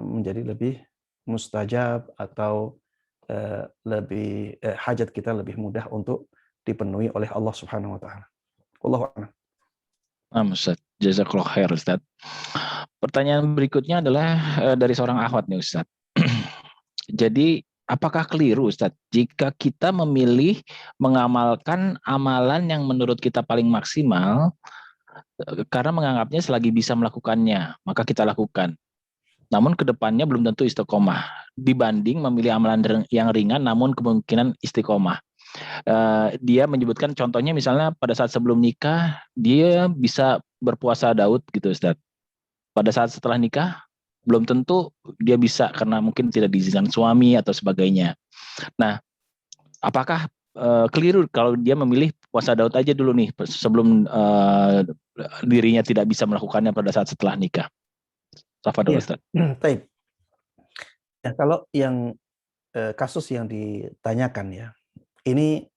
menjadi lebih mustajab, atau hajat kita lebih mudah untuk dipenuhi oleh Allah Subhanahu wa taala. Wallahu a'lam. Ustaz, jazakallah khair Ustaz. Pertanyaan berikutnya adalah dari seorang akhwat nih Ustaz. Jadi apakah keliru Ustaz jika kita memilih mengamalkan amalan yang menurut kita paling maksimal karena menganggapnya selagi bisa melakukannya, maka kita lakukan. Namun kedepannya belum tentu istiqomah dibanding memilih amalan yang ringan namun kemungkinan istiqomah. Dia menyebutkan contohnya misalnya pada saat sebelum nikah dia bisa berpuasa Daud gitu Ustaz. Pada saat setelah nikah belum tentu dia bisa karena mungkin tidak diizinkan suami atau sebagainya. Nah, apakah keliru kalau dia memilih puasa Daud aja dulu nih sebelum dirinya tidak bisa melakukannya pada saat setelah nikah? Tafadhol Ustaz. Baik. Ya, kalau yang kasus yang ditanyakan ya, ini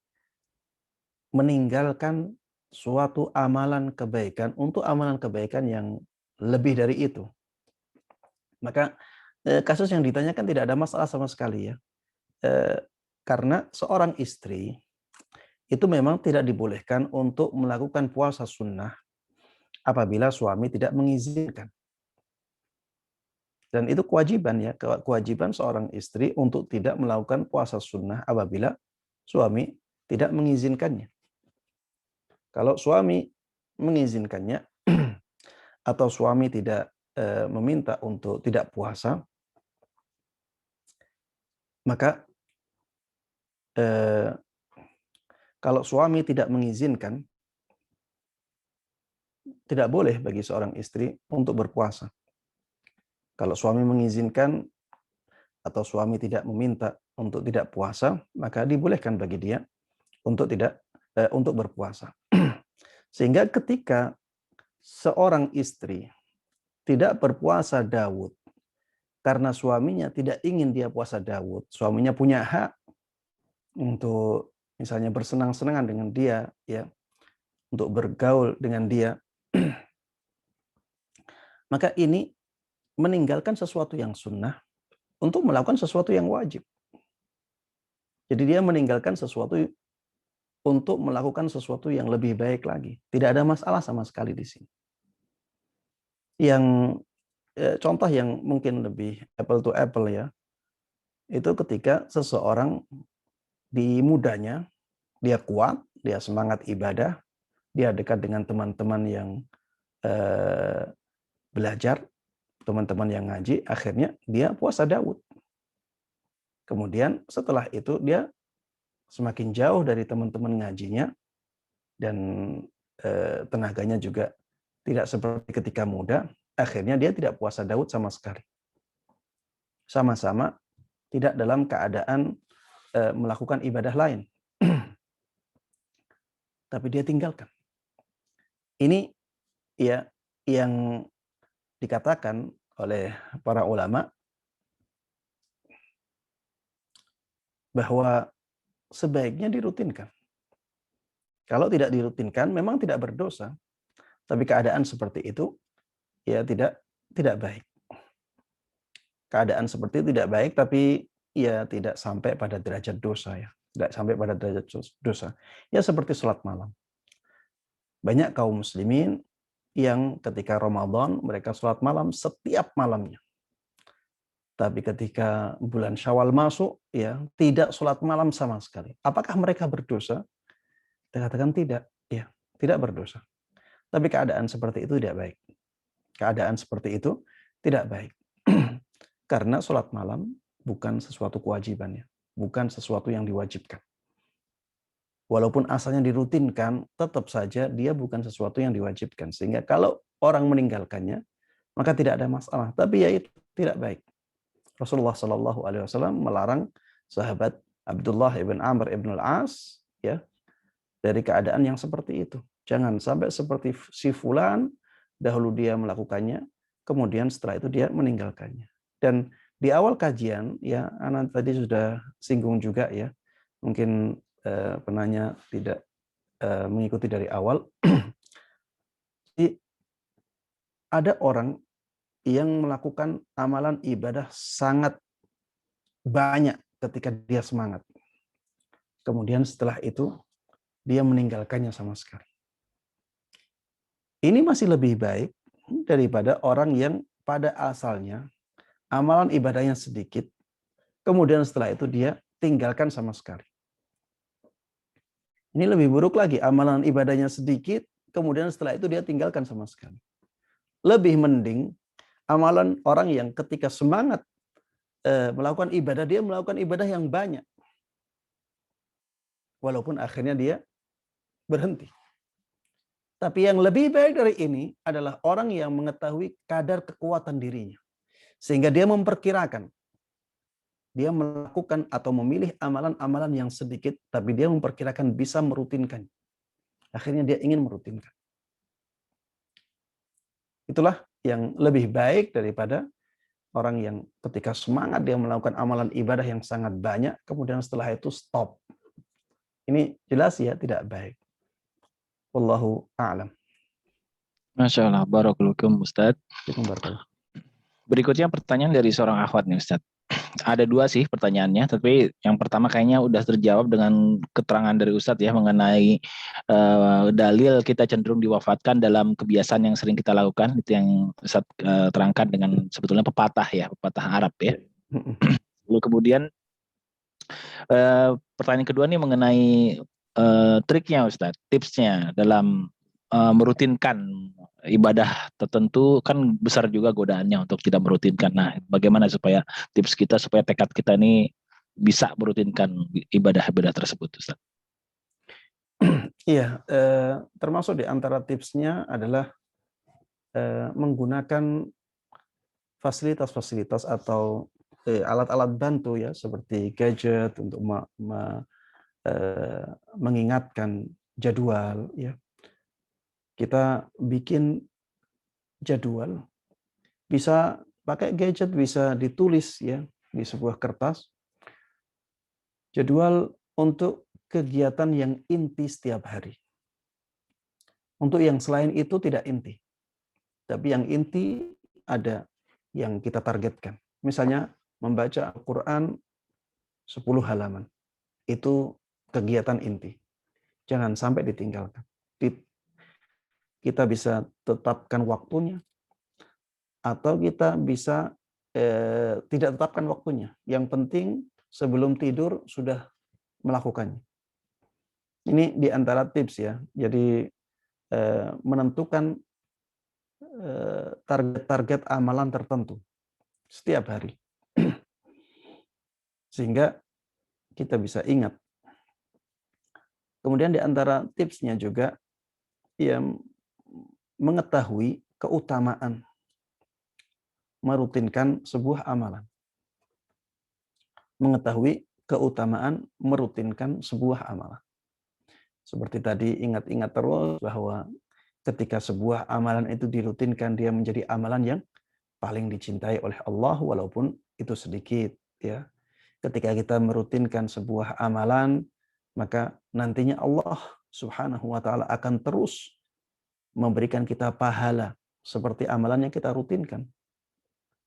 meninggalkan suatu amalan kebaikan untuk amalan kebaikan yang lebih dari itu. Maka kasus yang ditanyakan tidak ada masalah sama sekali ya. Karena seorang istri itu memang tidak dibolehkan untuk melakukan puasa sunnah apabila suami tidak mengizinkan. Dan itu kewajiban ya, kewajiban seorang istri untuk tidak melakukan puasa sunnah apabila suami tidak mengizinkannya. Kalau suami mengizinkannya atau suami tidak meminta untuk tidak puasa, maka kalau suami tidak mengizinkan, tidak boleh bagi seorang istri untuk berpuasa. Kalau suami mengizinkan atau suami tidak meminta untuk tidak puasa, maka dibolehkan bagi dia untuk untuk berpuasa. Sehingga ketika seorang istri tidak berpuasa Daud karena suaminya tidak ingin dia puasa Daud, suaminya punya hak untuk misalnya bersenang-senangan dengan dia, ya, untuk bergaul dengan dia, maka ini meninggalkan sesuatu yang sunnah untuk melakukan sesuatu yang wajib. Jadi dia meninggalkan sesuatu untuk melakukan sesuatu yang lebih baik lagi. Tidak ada masalah sama sekali di sini. Yang contoh yang mungkin lebih apple to apple ya, itu ketika seseorang di mudanya, dia kuat, dia semangat ibadah, dia dekat dengan teman-teman yang belajar, teman-teman yang ngaji, akhirnya dia puasa Daud. Kemudian setelah itu dia semakin jauh dari teman-teman ngajinya, dan tenaganya juga tidak seperti ketika muda, akhirnya dia tidak puasa Daud sama sekali. Sama-sama tidak dalam keadaan melakukan ibadah lain. Tapi dia tinggalkan. Ini ya yang dikatakan oleh para ulama bahwa sebaiknya dirutinkan. Kalau tidak dirutinkan memang tidak berdosa, tapi keadaan seperti itu ya tidak baik. Keadaan seperti itu tidak baik, tapi ya tidak sampai pada derajat dosa ya. Tidak sampai pada derajat dosa. Ya seperti sholat malam. Banyak kaum muslimin yang ketika Ramadan mereka sholat malam setiap malamnya. Tapi ketika bulan Syawal masuk, ya tidak sholat malam sama sekali. Apakah mereka berdosa? Kita katakan tidak, ya tidak berdosa. Tapi keadaan seperti itu tidak baik. Keadaan seperti itu tidak baik. Karena sholat malam bukan sesuatu kewajibannya, bukan sesuatu yang diwajibkan. Walaupun asalnya dirutinkan, tetap saja dia bukan sesuatu yang diwajibkan. Sehingga kalau orang meninggalkannya, maka tidak ada masalah. Tapi ya itu tidak baik. Rasulullah Shallallahu Alaihi Wasallam melarang sahabat Abdullah ibn Amr ibn al-As ya dari keadaan yang seperti itu. Jangan sampai seperti si fulan dahulu dia melakukannya, kemudian setelah itu dia meninggalkannya. Dan di awal kajian ya, Ana tadi sudah singgung juga ya, mungkin penanya tidak mengikuti dari awal. Jadi, ada orang yang melakukan amalan ibadah sangat banyak ketika dia semangat. Kemudian setelah itu dia meninggalkannya sama sekali. Ini masih lebih baik daripada orang yang pada asalnya amalan ibadahnya sedikit, kemudian setelah itu dia tinggalkan sama sekali. Ini lebih buruk lagi, amalan ibadahnya sedikit, kemudian setelah itu dia tinggalkan sama sekali. Lebih mending amalan orang yang ketika semangat melakukan ibadah, dia melakukan ibadah yang banyak. Walaupun akhirnya dia berhenti. Tapi yang lebih baik dari ini adalah orang yang mengetahui kadar kekuatan dirinya. Sehingga dia memperkirakan. Dia melakukan atau memilih amalan-amalan yang sedikit, tapi dia memperkirakan bisa merutinkan. Akhirnya dia ingin merutinkan. Itulah yang lebih baik daripada orang yang ketika semangat dia melakukan amalan ibadah yang sangat banyak, kemudian setelah itu stop. Ini jelas ya tidak baik. Wallahu a'lam. Masya Allah, barakallahu fikum Ustaz. Berikutnya pertanyaan dari seorang akhwat nih Ustaz. Ada dua sih pertanyaannya, tapi yang pertama kayaknya udah terjawab dengan keterangan dari Ustadz ya mengenai dalil kita cenderung diwafatkan dalam kebiasaan yang sering kita lakukan, itu yang Ustadz terangkan dengan sebetulnya pepatah ya, pepatah Arab ya. Lalu kemudian pertanyaan kedua nih mengenai triknya Ustadz, tipsnya dalam merutinkan ibadah tertentu, kan besar juga godaannya untuk tidak merutinkan. Nah, bagaimana supaya tips kita supaya tekad kita ini bisa merutinkan ibadah-ibadah tersebut, Ustaz? Iya, termasuk di antara tipsnya adalah menggunakan fasilitas-fasilitas atau alat-alat bantu ya, seperti gadget untuk mengingatkan jadwal ya. Kita bikin jadwal, bisa pakai gadget, bisa ditulis ya di sebuah kertas. Jadwal untuk kegiatan yang inti setiap hari. Untuk yang selain itu tidak inti. Tapi yang inti ada yang kita targetkan. Misalnya membaca Al-Quran 10 halaman. Itu kegiatan inti. Jangan sampai ditinggalkan. Kita bisa tetapkan waktunya, atau kita bisa tidak tetapkan waktunya. Yang penting sebelum tidur sudah melakukannya. Ini di antara tips ya. Jadi menentukan target-target amalan tertentu setiap hari. Sehingga kita bisa ingat. Kemudian di antara tipsnya juga ya mengetahui keutamaan merutinkan sebuah amalan. Mengetahui keutamaan merutinkan sebuah amalan. Seperti tadi, ingat-ingat terus bahwa ketika sebuah amalan itu dirutinkan, dia menjadi amalan yang paling dicintai oleh Allah walaupun itu sedikit ya. Ketika kita merutinkan sebuah amalan, maka nantinya Allah Subhanahu wa taala akan terus memberikan kita pahala seperti amalan yang kita rutinkan.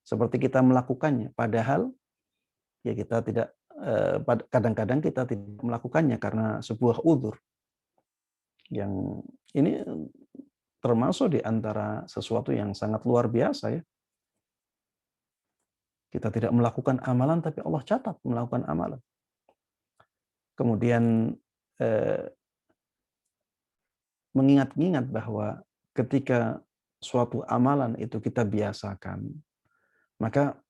Seperti kita melakukannya, padahal ya kita tidak kadang-kadang kita tidak melakukannya karena sebuah udzur yang ini termasuk di antara sesuatu yang sangat luar biasa ya. Kita tidak melakukan amalan tapi Allah catat melakukan amalan. Kemudian mengingat-ingat bahwa ketika suatu amalan itu kita biasakan, maka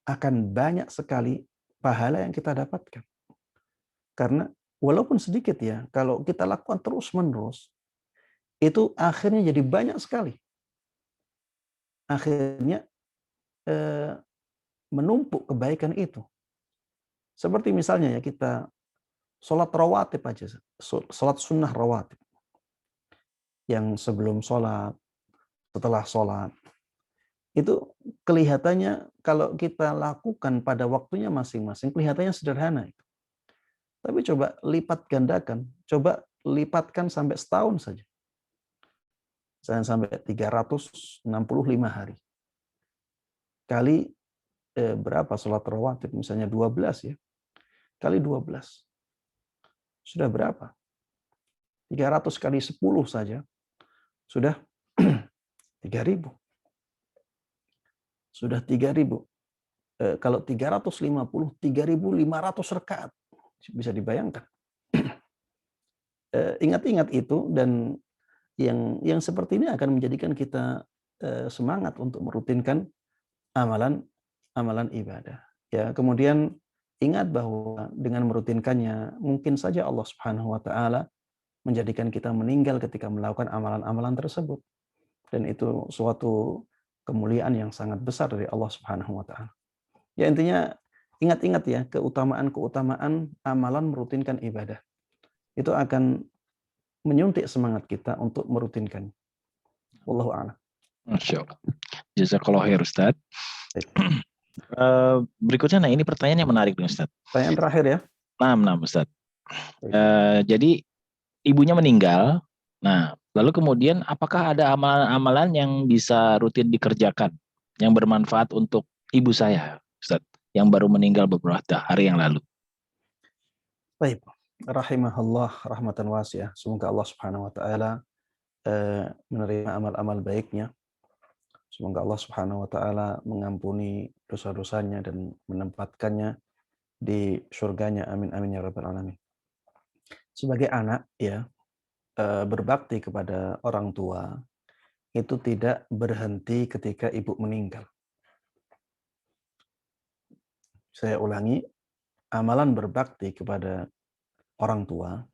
akan banyak sekali pahala yang kita dapatkan. Karena walaupun sedikit ya, kalau kita lakukan terus-menerus, itu akhirnya jadi banyak sekali. Akhirnya menumpuk kebaikan itu. Seperti misalnya ya kita sholat rawatib aja, sholat sunnah rawatib. Yang sebelum sholat, setelah sholat, itu kelihatannya kalau kita lakukan pada waktunya masing-masing, kelihatannya sederhana. Tapi coba lipat gandakan, coba lipatkan sampai setahun saja. Misalnya sampai 365 hari. Kali berapa sholat rawatib? Misalnya 12 ya. Kali 12. Sudah berapa? 300 kali 10 saja. Sudah 3.000. Sudah 3.000. Kalau 350, 3.500 rakaat. Bisa dibayangkan. Ingat-ingat itu, dan yang seperti ini akan menjadikan kita semangat untuk merutinkan amalan ibadah. Ya, kemudian ingat bahwa dengan merutinkannya mungkin saja Allah Subhanahu wa taala menjadikan kita meninggal ketika melakukan amalan-amalan tersebut. Dan itu suatu kemuliaan yang sangat besar dari Allah Subhanahu wa taala. Ya, intinya ingat-ingat ya keutamaan-keutamaan amalan merutinkan ibadah. Itu akan menyuntik semangat kita untuk merutinkan. Wallahu a'lam. Masya Allah. Jazakallah khair Ustaz. Berikutnya, nah ini pertanyaan yang menarik nih Ustaz. Pertanyaan terakhir ya. Nah Ustaz. Jadi ibunya meninggal. Nah, lalu kemudian apakah ada amalan-amalan yang bisa rutin dikerjakan yang bermanfaat untuk ibu saya, Ustaz, yang baru meninggal beberapa hari yang lalu? Baik. Rahimahullah rahmatan wasi'ah. Semoga Allah Subhanahu wa taala menerima amal-amal baiknya. Semoga Allah Subhanahu wa taala mengampuni dosa-dosanya dan menempatkannya di surganya. Amin amin ya rabbal alamin. Sebagai anak ya, berbakti kepada orang tua itu tidak berhenti ketika ibu meninggal. Saya ulangi, amalan berbakti kepada orang tua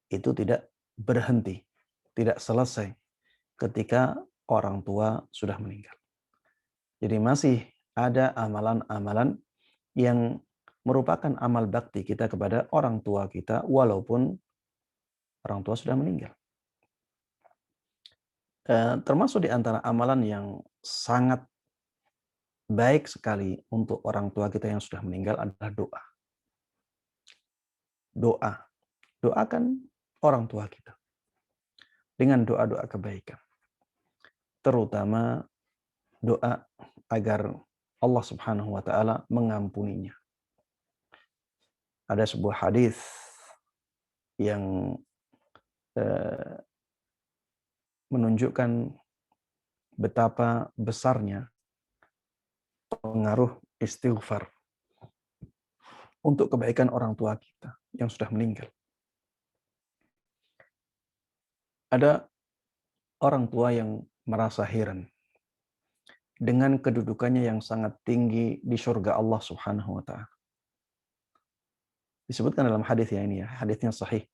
itu tidak berhenti, tidak selesai ketika orang tua sudah meninggal. Jadi masih ada amalan-amalan yang merupakan amal bakti kita kepada orang tua kita walaupun orang tua sudah meninggal. Termasuk di antara amalan yang sangat baik sekali untuk orang tua kita yang sudah meninggal adalah doa. Doa. Doakan orang tua kita dengan doa-doa kebaikan. Terutama doa agar Allah Subhanahu wa taala mengampuninya. Ada sebuah hadis yang menunjukkan betapa besarnya pengaruh istighfar untuk kebaikan orang tua kita yang sudah meninggal. Ada orang tua yang merasa heran dengan kedudukannya yang sangat tinggi di surga Allah Subhanahu wa taala. Disebutkan dalam hadis yang ini ya, hadisnya sahih.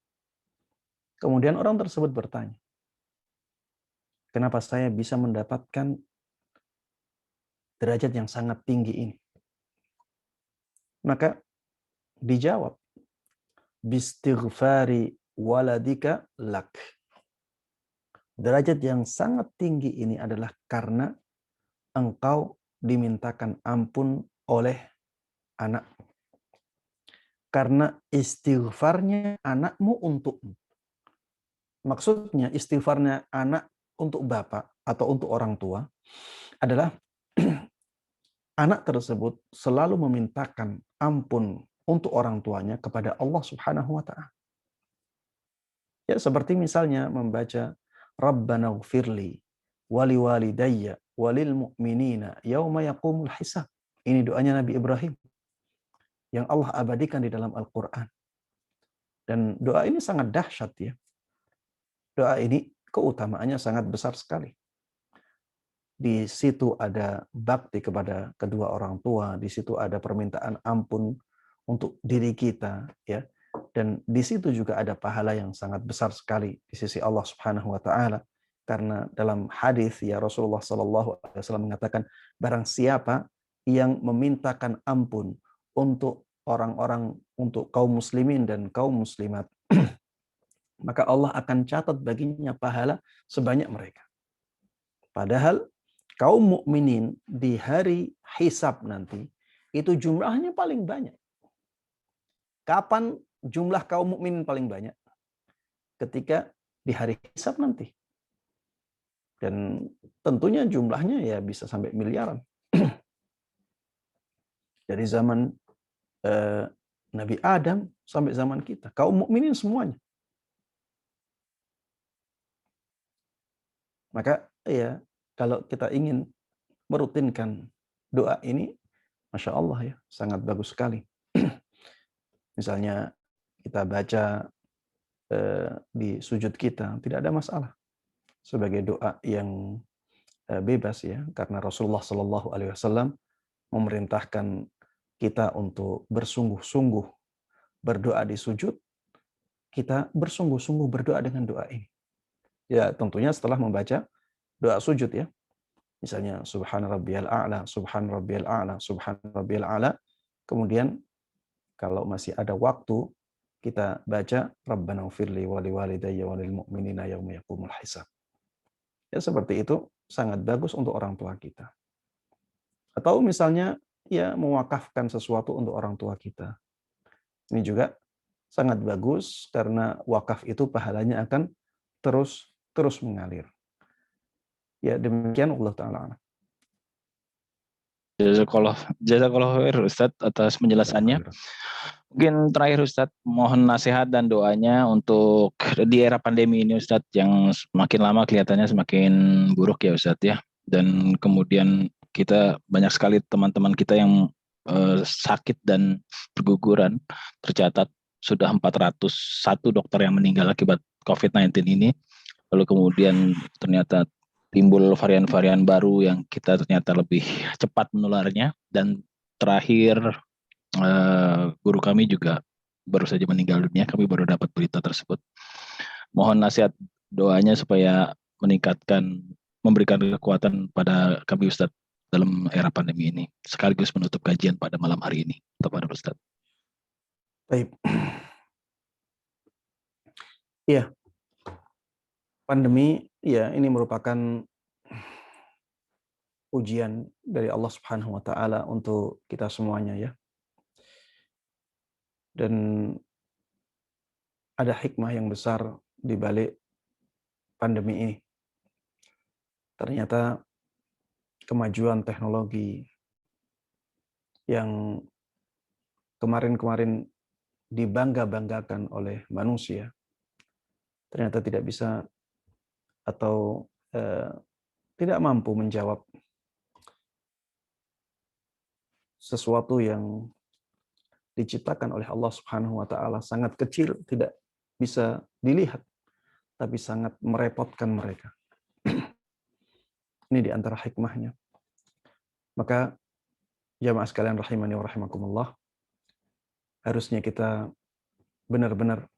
Kemudian orang tersebut bertanya, kenapa saya bisa mendapatkan derajat yang sangat tinggi ini? Maka dijawab, bistighfari waladika lak. Derajat yang sangat tinggi ini adalah karena engkau dimintakan ampun oleh anak. Karena istighfarnya anakmu untukmu. Maksudnya istighfarnya anak untuk bapak atau untuk orang tua adalah anak tersebut selalu memintakan ampun untuk orang tuanya kepada Allah Subhanahu wa taala. Ya, seperti misalnya membaca Rabbana ighfirli wali walidayya walil mu'minina yauma yaqumul hisab. Ini doanya Nabi Ibrahim yang Allah abadikan di dalam Al-Qur'an. Dan doa ini sangat dahsyat ya. Doa ini keutamaannya sangat besar sekali. Di situ ada bakti kepada kedua orang tua, di situ ada permintaan ampun untuk diri kita ya. Dan di situ juga ada pahala yang sangat besar sekali di sisi Allah Subhanahu wa taala. Karena dalam hadis ya Rasulullah sallallahu alaihi wasallam mengatakan barang siapa yang memintakan ampun untuk orang-orang, untuk kaum muslimin dan kaum muslimat, maka Allah akan catat baginya pahala sebanyak mereka. Padahal kaum mukminin di hari hisab nanti itu jumlahnya paling banyak. Kapan jumlah kaum mukminin paling banyak? Ketika di hari hisab nanti. Dan tentunya jumlahnya ya bisa sampai miliaran. Dari zaman Nabi Adam sampai zaman kita, kaum mukminin semuanya. Maka ya kalau kita ingin merutinkan doa ini, Masya Allah ya, sangat bagus sekali. Misalnya kita baca di sujud kita, tidak ada masalah. Sebagai doa yang bebas ya, karena Rasulullah Shallallahu Alaihi Wasallam memerintahkan kita untuk bersungguh-sungguh berdoa di sujud, kita bersungguh-sungguh berdoa dengan doa ini. Ya tentunya setelah membaca doa sujud ya. Misalnya subhan rabbiyal a'la, subhan rabbiyal a'la, subhan rabbiyal a'la. Kemudian kalau masih ada waktu kita baca Rabbana ighfirli wa liwalidayya wa lil mu'minina yauma yaqumul hisab. Ya seperti itu sangat bagus untuk orang tua kita. Atau misalnya ya mewakafkan sesuatu untuk orang tua kita. Ini juga sangat bagus karena wakaf itu pahalanya akan terus mengalir. Ya demikian Allah Ta'ala. Jazakallah khair Ustadz atas penjelasannya. Mungkin terakhir Ustadz, mohon nasihat dan doanya untuk di era pandemi ini Ustadz, yang semakin lama kelihatannya semakin buruk ya Ustadz ya. Dan kemudian kita banyak sekali teman-teman kita yang sakit dan berguguran. Tercatat sudah 401 dokter yang meninggal akibat COVID-19 ini. Lalu kemudian ternyata timbul varian-varian baru yang kita ternyata lebih cepat menularnya. Dan terakhir guru kami juga baru saja meninggal dunia, kami baru dapat berita tersebut. Mohon nasihat doanya supaya memberikan kekuatan pada kami Ustadz dalam era pandemi ini, sekaligus menutup kajian pada malam hari ini. Kepada Ustadz. Baik. Iya. Pandemi ya ini merupakan ujian dari Allah Subhanahu wa taala untuk kita semuanya ya. Dan ada hikmah yang besar di balik pandemi ini. Ternyata kemajuan teknologi yang kemarin-kemarin dibangga-banggakan oleh manusia ternyata tidak bisa atau tidak mampu menjawab sesuatu yang diciptakan oleh Allah Subhanahu wa taala sangat kecil, tidak bisa dilihat, tapi sangat merepotkan mereka. Ini di antara hikmahnya. Maka jamaah sekalian rahimani wa rahimakumullah, harusnya kita benar-benar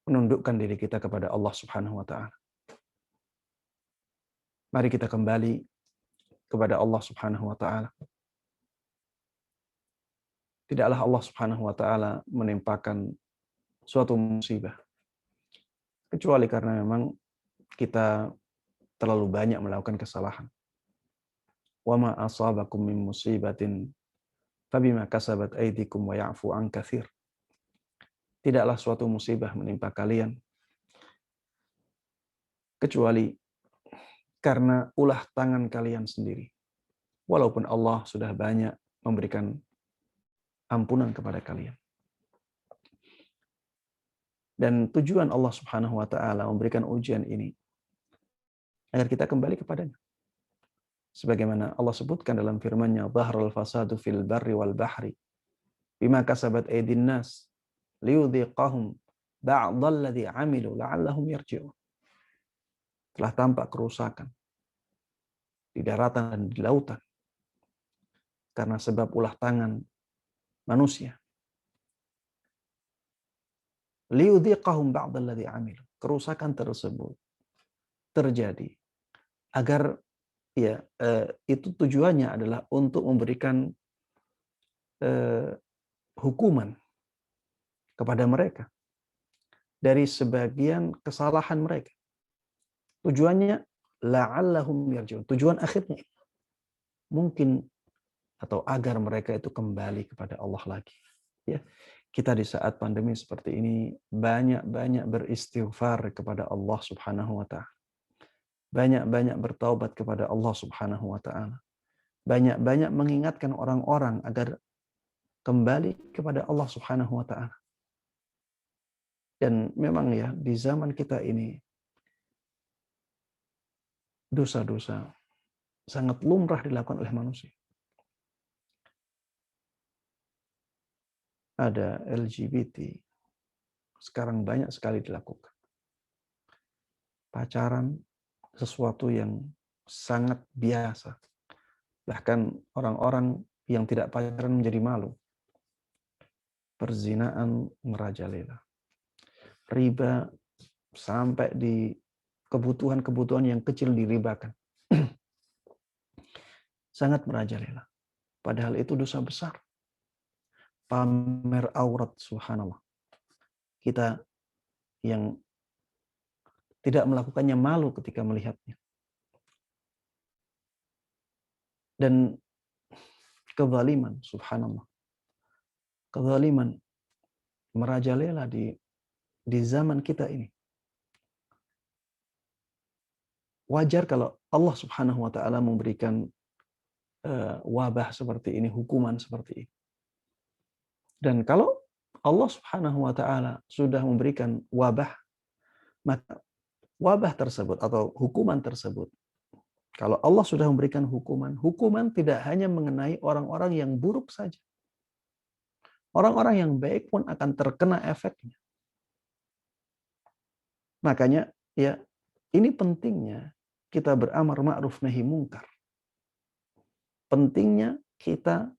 menundukkan diri kita kepada Allah Subhanahu wa taala. Mari kita kembali kepada Allah Subhanahu wa taala. Tidaklah Allah Subhanahu wa taala menimpakan suatu musibah kecuali karena memang kita terlalu banyak melakukan kesalahan. Wa ma asabakum min musibatin fabima kasabat aydikum wa ya'fu an katsir. Tidaklah suatu musibah menimpa kalian kecuali karena ulah tangan kalian sendiri. walaupun Allah sudah banyak memberikan ampunan kepada kalian. Dan tujuan Allah Subhanahu wa taala memberikan ujian ini agar kita kembali kepadanya. Sebagaimana Allah sebutkan dalam firman-Nya, "Dhaharal fasadu fil barri wal bahri bima kasabat aydin nas liyudhiqahum ba'dalladzi 'amilu la'allahum yarji'un." Telah tampak kerusakan di daratan dan di lautan karena sebab ulah tangan manusia. Liyudhiqahum ba'dalladzi 'amilu. Kerusakan tersebut terjadi agar itu tujuannya adalah untuk memberikan hukuman kepada mereka dari sebagian kesalahan mereka. Tujuannya la'allahum yarji'un. Tujuan akhirnya mungkin atau agar mereka itu kembali kepada Allah lagi. Ya, kita di saat pandemi seperti ini banyak-banyak beristighfar kepada Allah Subhanahu wa taala. Banyak-banyak bertaubat kepada Allah Subhanahu wa taala. Banyak-banyak mengingatkan orang-orang agar kembali kepada Allah Subhanahu wa taala. Dan memang ya, di zaman kita ini dosa-dosa sangat lumrah dilakukan oleh manusia. Ada LGBT, sekarang banyak sekali dilakukan. Pacaran sesuatu yang sangat biasa. Bahkan orang-orang yang tidak pacaran menjadi malu. Perzinaan merajalela. Riba sampai di kebutuhan-kebutuhan yang kecil diribakan. Sangat merajalela. Padahal itu dosa besar. Pamer aurat, subhanallah. Kita yang tidak melakukannya malu ketika melihatnya. Dan kezaliman, subhanallah. Kezaliman merajalela di zaman kita ini. Wajar kalau Allah Subhanahu wa taala memberikan wabah seperti ini, hukuman seperti ini. Dan kalau Allah Subhanahu wa taala sudah memberikan wabah, maka wabah tersebut atau hukuman tersebut, kalau Allah sudah memberikan hukuman tidak hanya mengenai orang-orang yang buruk saja. Orang-orang yang baik pun akan terkena efeknya. Makanya ya, ini pentingnya kita beramar ma'ruf nahi mungkar. Pentingnya kita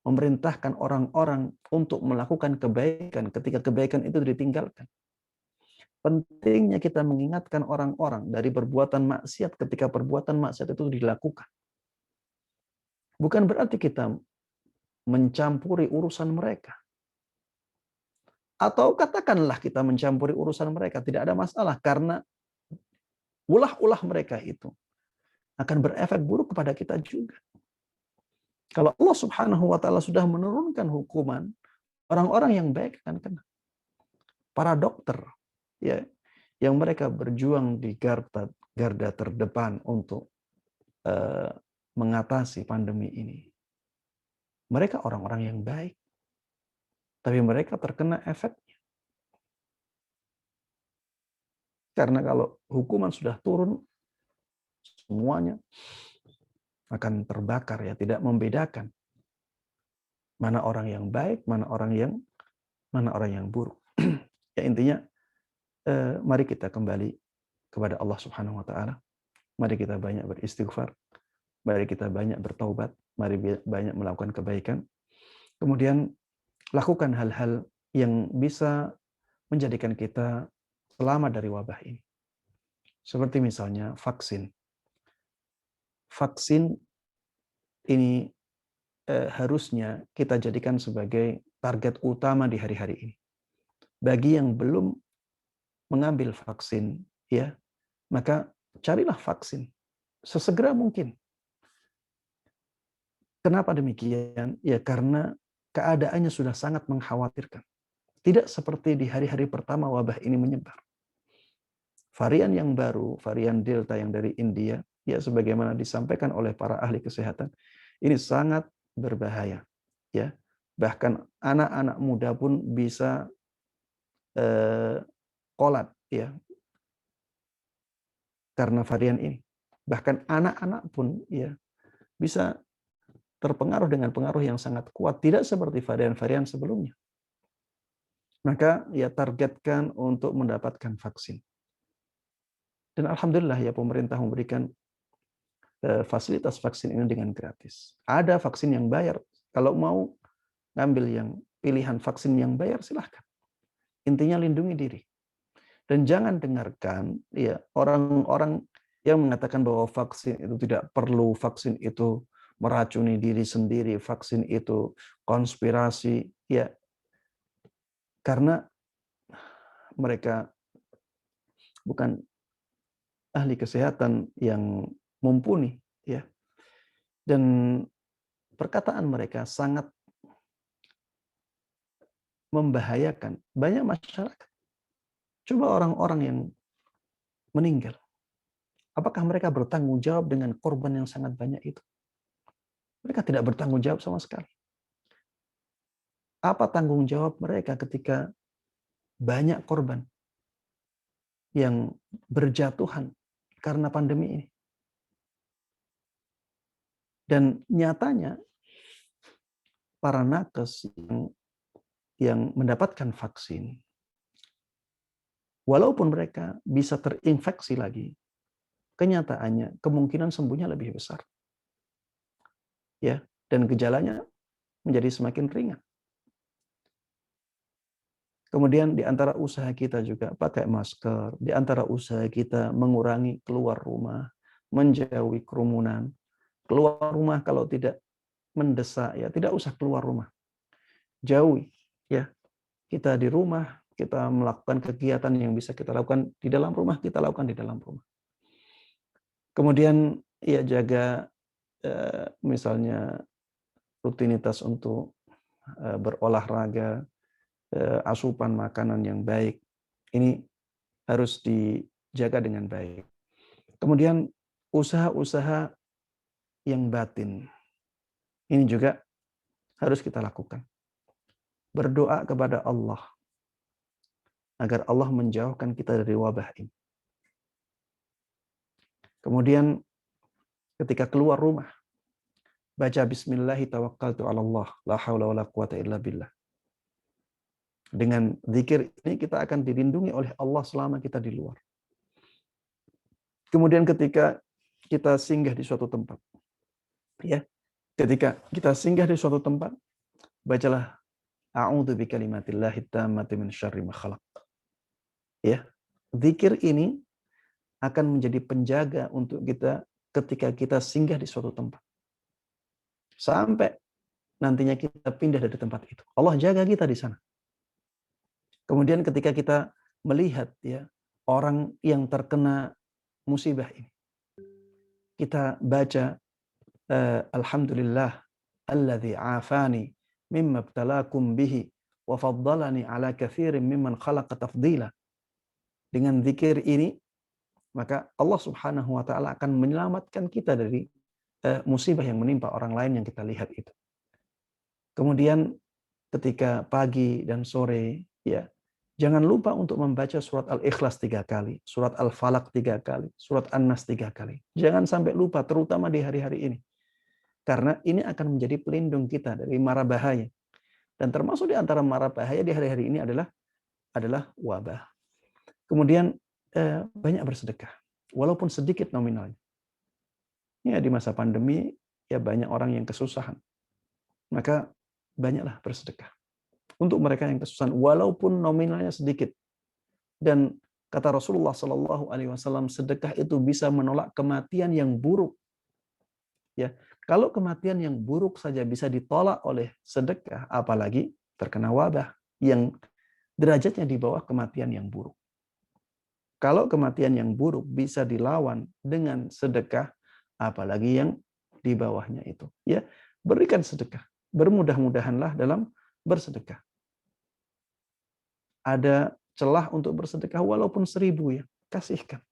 memerintahkan orang-orang untuk melakukan kebaikan ketika kebaikan itu ditinggalkan. Pentingnya kita mengingatkan orang-orang dari perbuatan maksiat ketika perbuatan maksiat itu dilakukan. Bukan berarti kita mencampuri urusan mereka. Atau katakanlah kita mencampuri urusan mereka, tidak ada masalah karena ulah-ulah mereka itu akan berefek buruk kepada kita juga. Kalau Allah Subhanahu wa taala sudah menurunkan hukuman, orang-orang yang baik akan kena. Para dokter ya, yang mereka berjuang di garda terdepan untuk mengatasi pandemi ini. Mereka orang-orang yang baik. Tapi mereka terkena efeknya. Karena kalau hukuman sudah turun, semuanya akan terbakar ya, tidak membedakan mana orang yang baik, mana orang yang buruk. Ya intinya mari kita kembali kepada Allah Subhanahu wa taala. Mari kita banyak beristighfar. Mari kita banyak bertaubat, mari banyak melakukan kebaikan. Kemudian lakukan hal-hal yang bisa menjadikan kita selamat dari wabah ini. Seperti misalnya vaksin. Vaksin ini harusnya kita jadikan sebagai target utama di hari-hari ini. Bagi yang belum mengambil vaksin, ya, maka carilah vaksin sesegera mungkin. Kenapa demikian? Ya karena keadaannya sudah sangat mengkhawatirkan. Tidak seperti di hari-hari pertama wabah ini menyebar. Varian yang baru, varian Delta yang dari India, ya sebagaimana disampaikan oleh para ahli kesehatan, Ini sangat berbahaya, ya. Bahkan anak-anak muda pun bisa kolap, ya, karena varian ini. Bahkan anak-anak pun, ya, bisa terpengaruh dengan pengaruh yang sangat kuat, tidak seperti varian-varian sebelumnya. Maka ya targetkan untuk mendapatkan vaksin. Dan alhamdulillah ya pemerintah memberikan fasilitas vaksin ini dengan gratis. Ada vaksin yang bayar. Kalau mau ngambil yang pilihan vaksin yang bayar, silahkan. Intinya lindungi diri. Dan jangan dengarkan ya orang-orang yang mengatakan bahwa vaksin itu tidak perlu, vaksin itu meracuni diri sendiri, vaksin itu konspirasi, ya, karena mereka bukan ahli kesehatan yang mumpuni, ya. Dan perkataan mereka sangat membahayakan banyak masyarakat. Coba orang-orang yang meninggal, apakah mereka bertanggung jawab dengan korban yang sangat banyak itu? Mereka tidak bertanggung jawab sama sekali. Apa tanggung jawab mereka ketika banyak korban yang berjatuhan karena pandemi ini? Dan nyatanya para nakes yang mendapatkan vaksin, walaupun mereka bisa terinfeksi lagi, kenyataannya kemungkinan sembuhnya lebih besar. Ya, dan gejalanya menjadi semakin ringan. Kemudian di antara usaha kita juga pakai masker, di antara usaha kita mengurangi keluar rumah, menjauhi kerumunan. Keluar rumah kalau tidak mendesak, ya tidak usah keluar rumah. Jauhi, ya. Kita di rumah, kita melakukan kegiatan yang bisa kita lakukan di dalam rumah, kita lakukan di dalam rumah. Kemudian ya jaga misalnya rutinitas untuk berolahraga, asupan makanan yang baik. Ini harus dijaga dengan baik. Kemudian usaha-usaha yang batin. Ini juga harus kita lakukan. Berdoa kepada Allah agar Allah menjauhkan kita dari wabah ini. Kemudian ketika keluar rumah, baca bismillahi tawakkaltu 'ala Allah, la haula wala quwata illa billah. Dengan zikir ini kita akan dilindungi oleh Allah selama kita di luar. Kemudian ketika kita singgah di suatu tempat, ya, ketika kita singgah di suatu tempat, bacalah a'udzu bikalimatillahi tammati min syarri ma khalaq. Ya, zikir ini akan menjadi penjaga untuk kita ketika kita singgah di suatu tempat. Sampai nantinya kita pindah dari tempat itu. Allah jaga kita di sana. Kemudian ketika kita melihat ya orang yang terkena musibah ini, kita baca alhamdulillah alladzi afani mimma ibtalakum bihi wa faddalani ala katsirin mimman khalaqa tafdila. Dengan zikir ini maka Allah Subhanahu wa taala akan menyelamatkan kita dari musibah yang menimpa orang lain yang kita lihat itu. Kemudian ketika pagi dan sore, ya, jangan lupa untuk membaca surat Al-Ikhlas 3 kali, surat Al-Falaq 3 kali, surat An-Nas 3 kali. Jangan sampai lupa, terutama di hari-hari ini. Karena ini akan menjadi pelindung kita dari mara bahaya. Dan termasuk di antara mara bahaya di hari-hari ini adalah wabah. Kemudian banyak bersedekah, walaupun sedikit nominalnya. Ya, di masa pandemi, ya banyak orang yang kesusahan. Maka banyaklah bersedekah untuk mereka yang kesusahan walaupun nominalnya sedikit. Dan kata Rasulullah Shallallahu Alaihi Wasallam, sedekah itu bisa menolak kematian yang buruk. Ya, kalau kematian yang buruk saja bisa ditolak oleh sedekah, apalagi terkena wabah yang derajatnya di bawah kematian yang buruk. Kalau kematian yang buruk bisa dilawan dengan sedekah, apalagi yang di bawahnya itu. Ya, berikan sedekah. Bermudah-mudahanlah dalam bersedekah. Ada celah untuk bersedekah walaupun 1.000 ya, kasihkan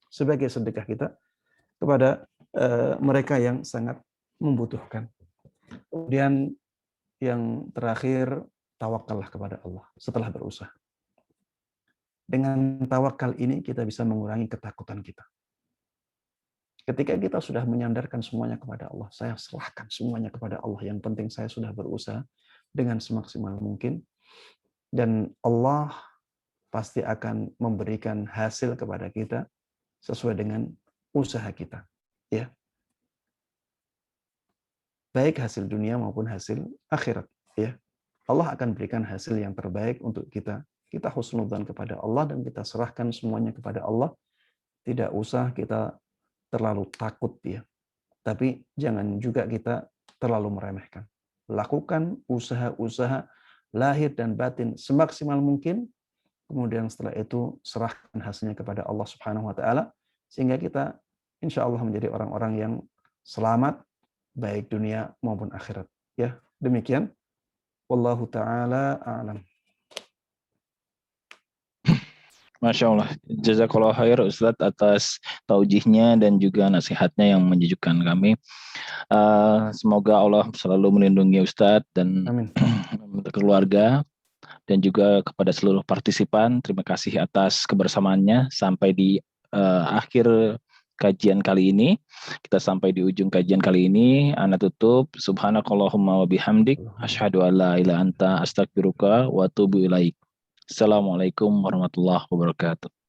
sebagai sedekah kita kepada mereka yang sangat membutuhkan. Kemudian yang terakhir, tawakallah kepada Allah setelah berusaha. Dengan tawakal ini kita bisa mengurangi ketakutan kita. Ketika kita sudah menyandarkan semuanya kepada Allah, saya serahkan semuanya kepada Allah. Yang penting saya sudah berusaha dengan semaksimal mungkin. Dan Allah pasti akan memberikan hasil kepada kita sesuai dengan usaha kita. Ya. Baik hasil dunia maupun hasil akhirat. Ya. Allah akan berikan hasil yang terbaik untuk kita. Kita husnudzan kepada Allah dan kita serahkan semuanya kepada Allah. Tidak usah kita terlalu takut ya. Tapi jangan juga kita terlalu meremehkan. Lakukan usaha-usaha lahir dan batin semaksimal mungkin. Kemudian setelah itu serahkan hasilnya kepada Allah Subhanahu wa taala sehingga kita insya Allah menjadi orang-orang yang selamat baik dunia maupun akhirat. Ya, demikian. Wallahu taala a'lam. Masya Allah, jazakallah khair Ustadz atas taujihnya dan juga nasihatnya yang menyejukkan kami. Semoga Allah selalu melindungi Ustadz dan keluarga dan juga kepada seluruh partisipan. Terima kasih atas kebersamaannya sampai di akhir kajian kali ini. Kita sampai di ujung kajian kali ini. Ana tutup. Subhanakallahumma wa bihamdik. Asyhadu an la ilaha anta astaghfiruka wa atubu ilaik. Assalamualaikum warahmatullahi wabarakatuh.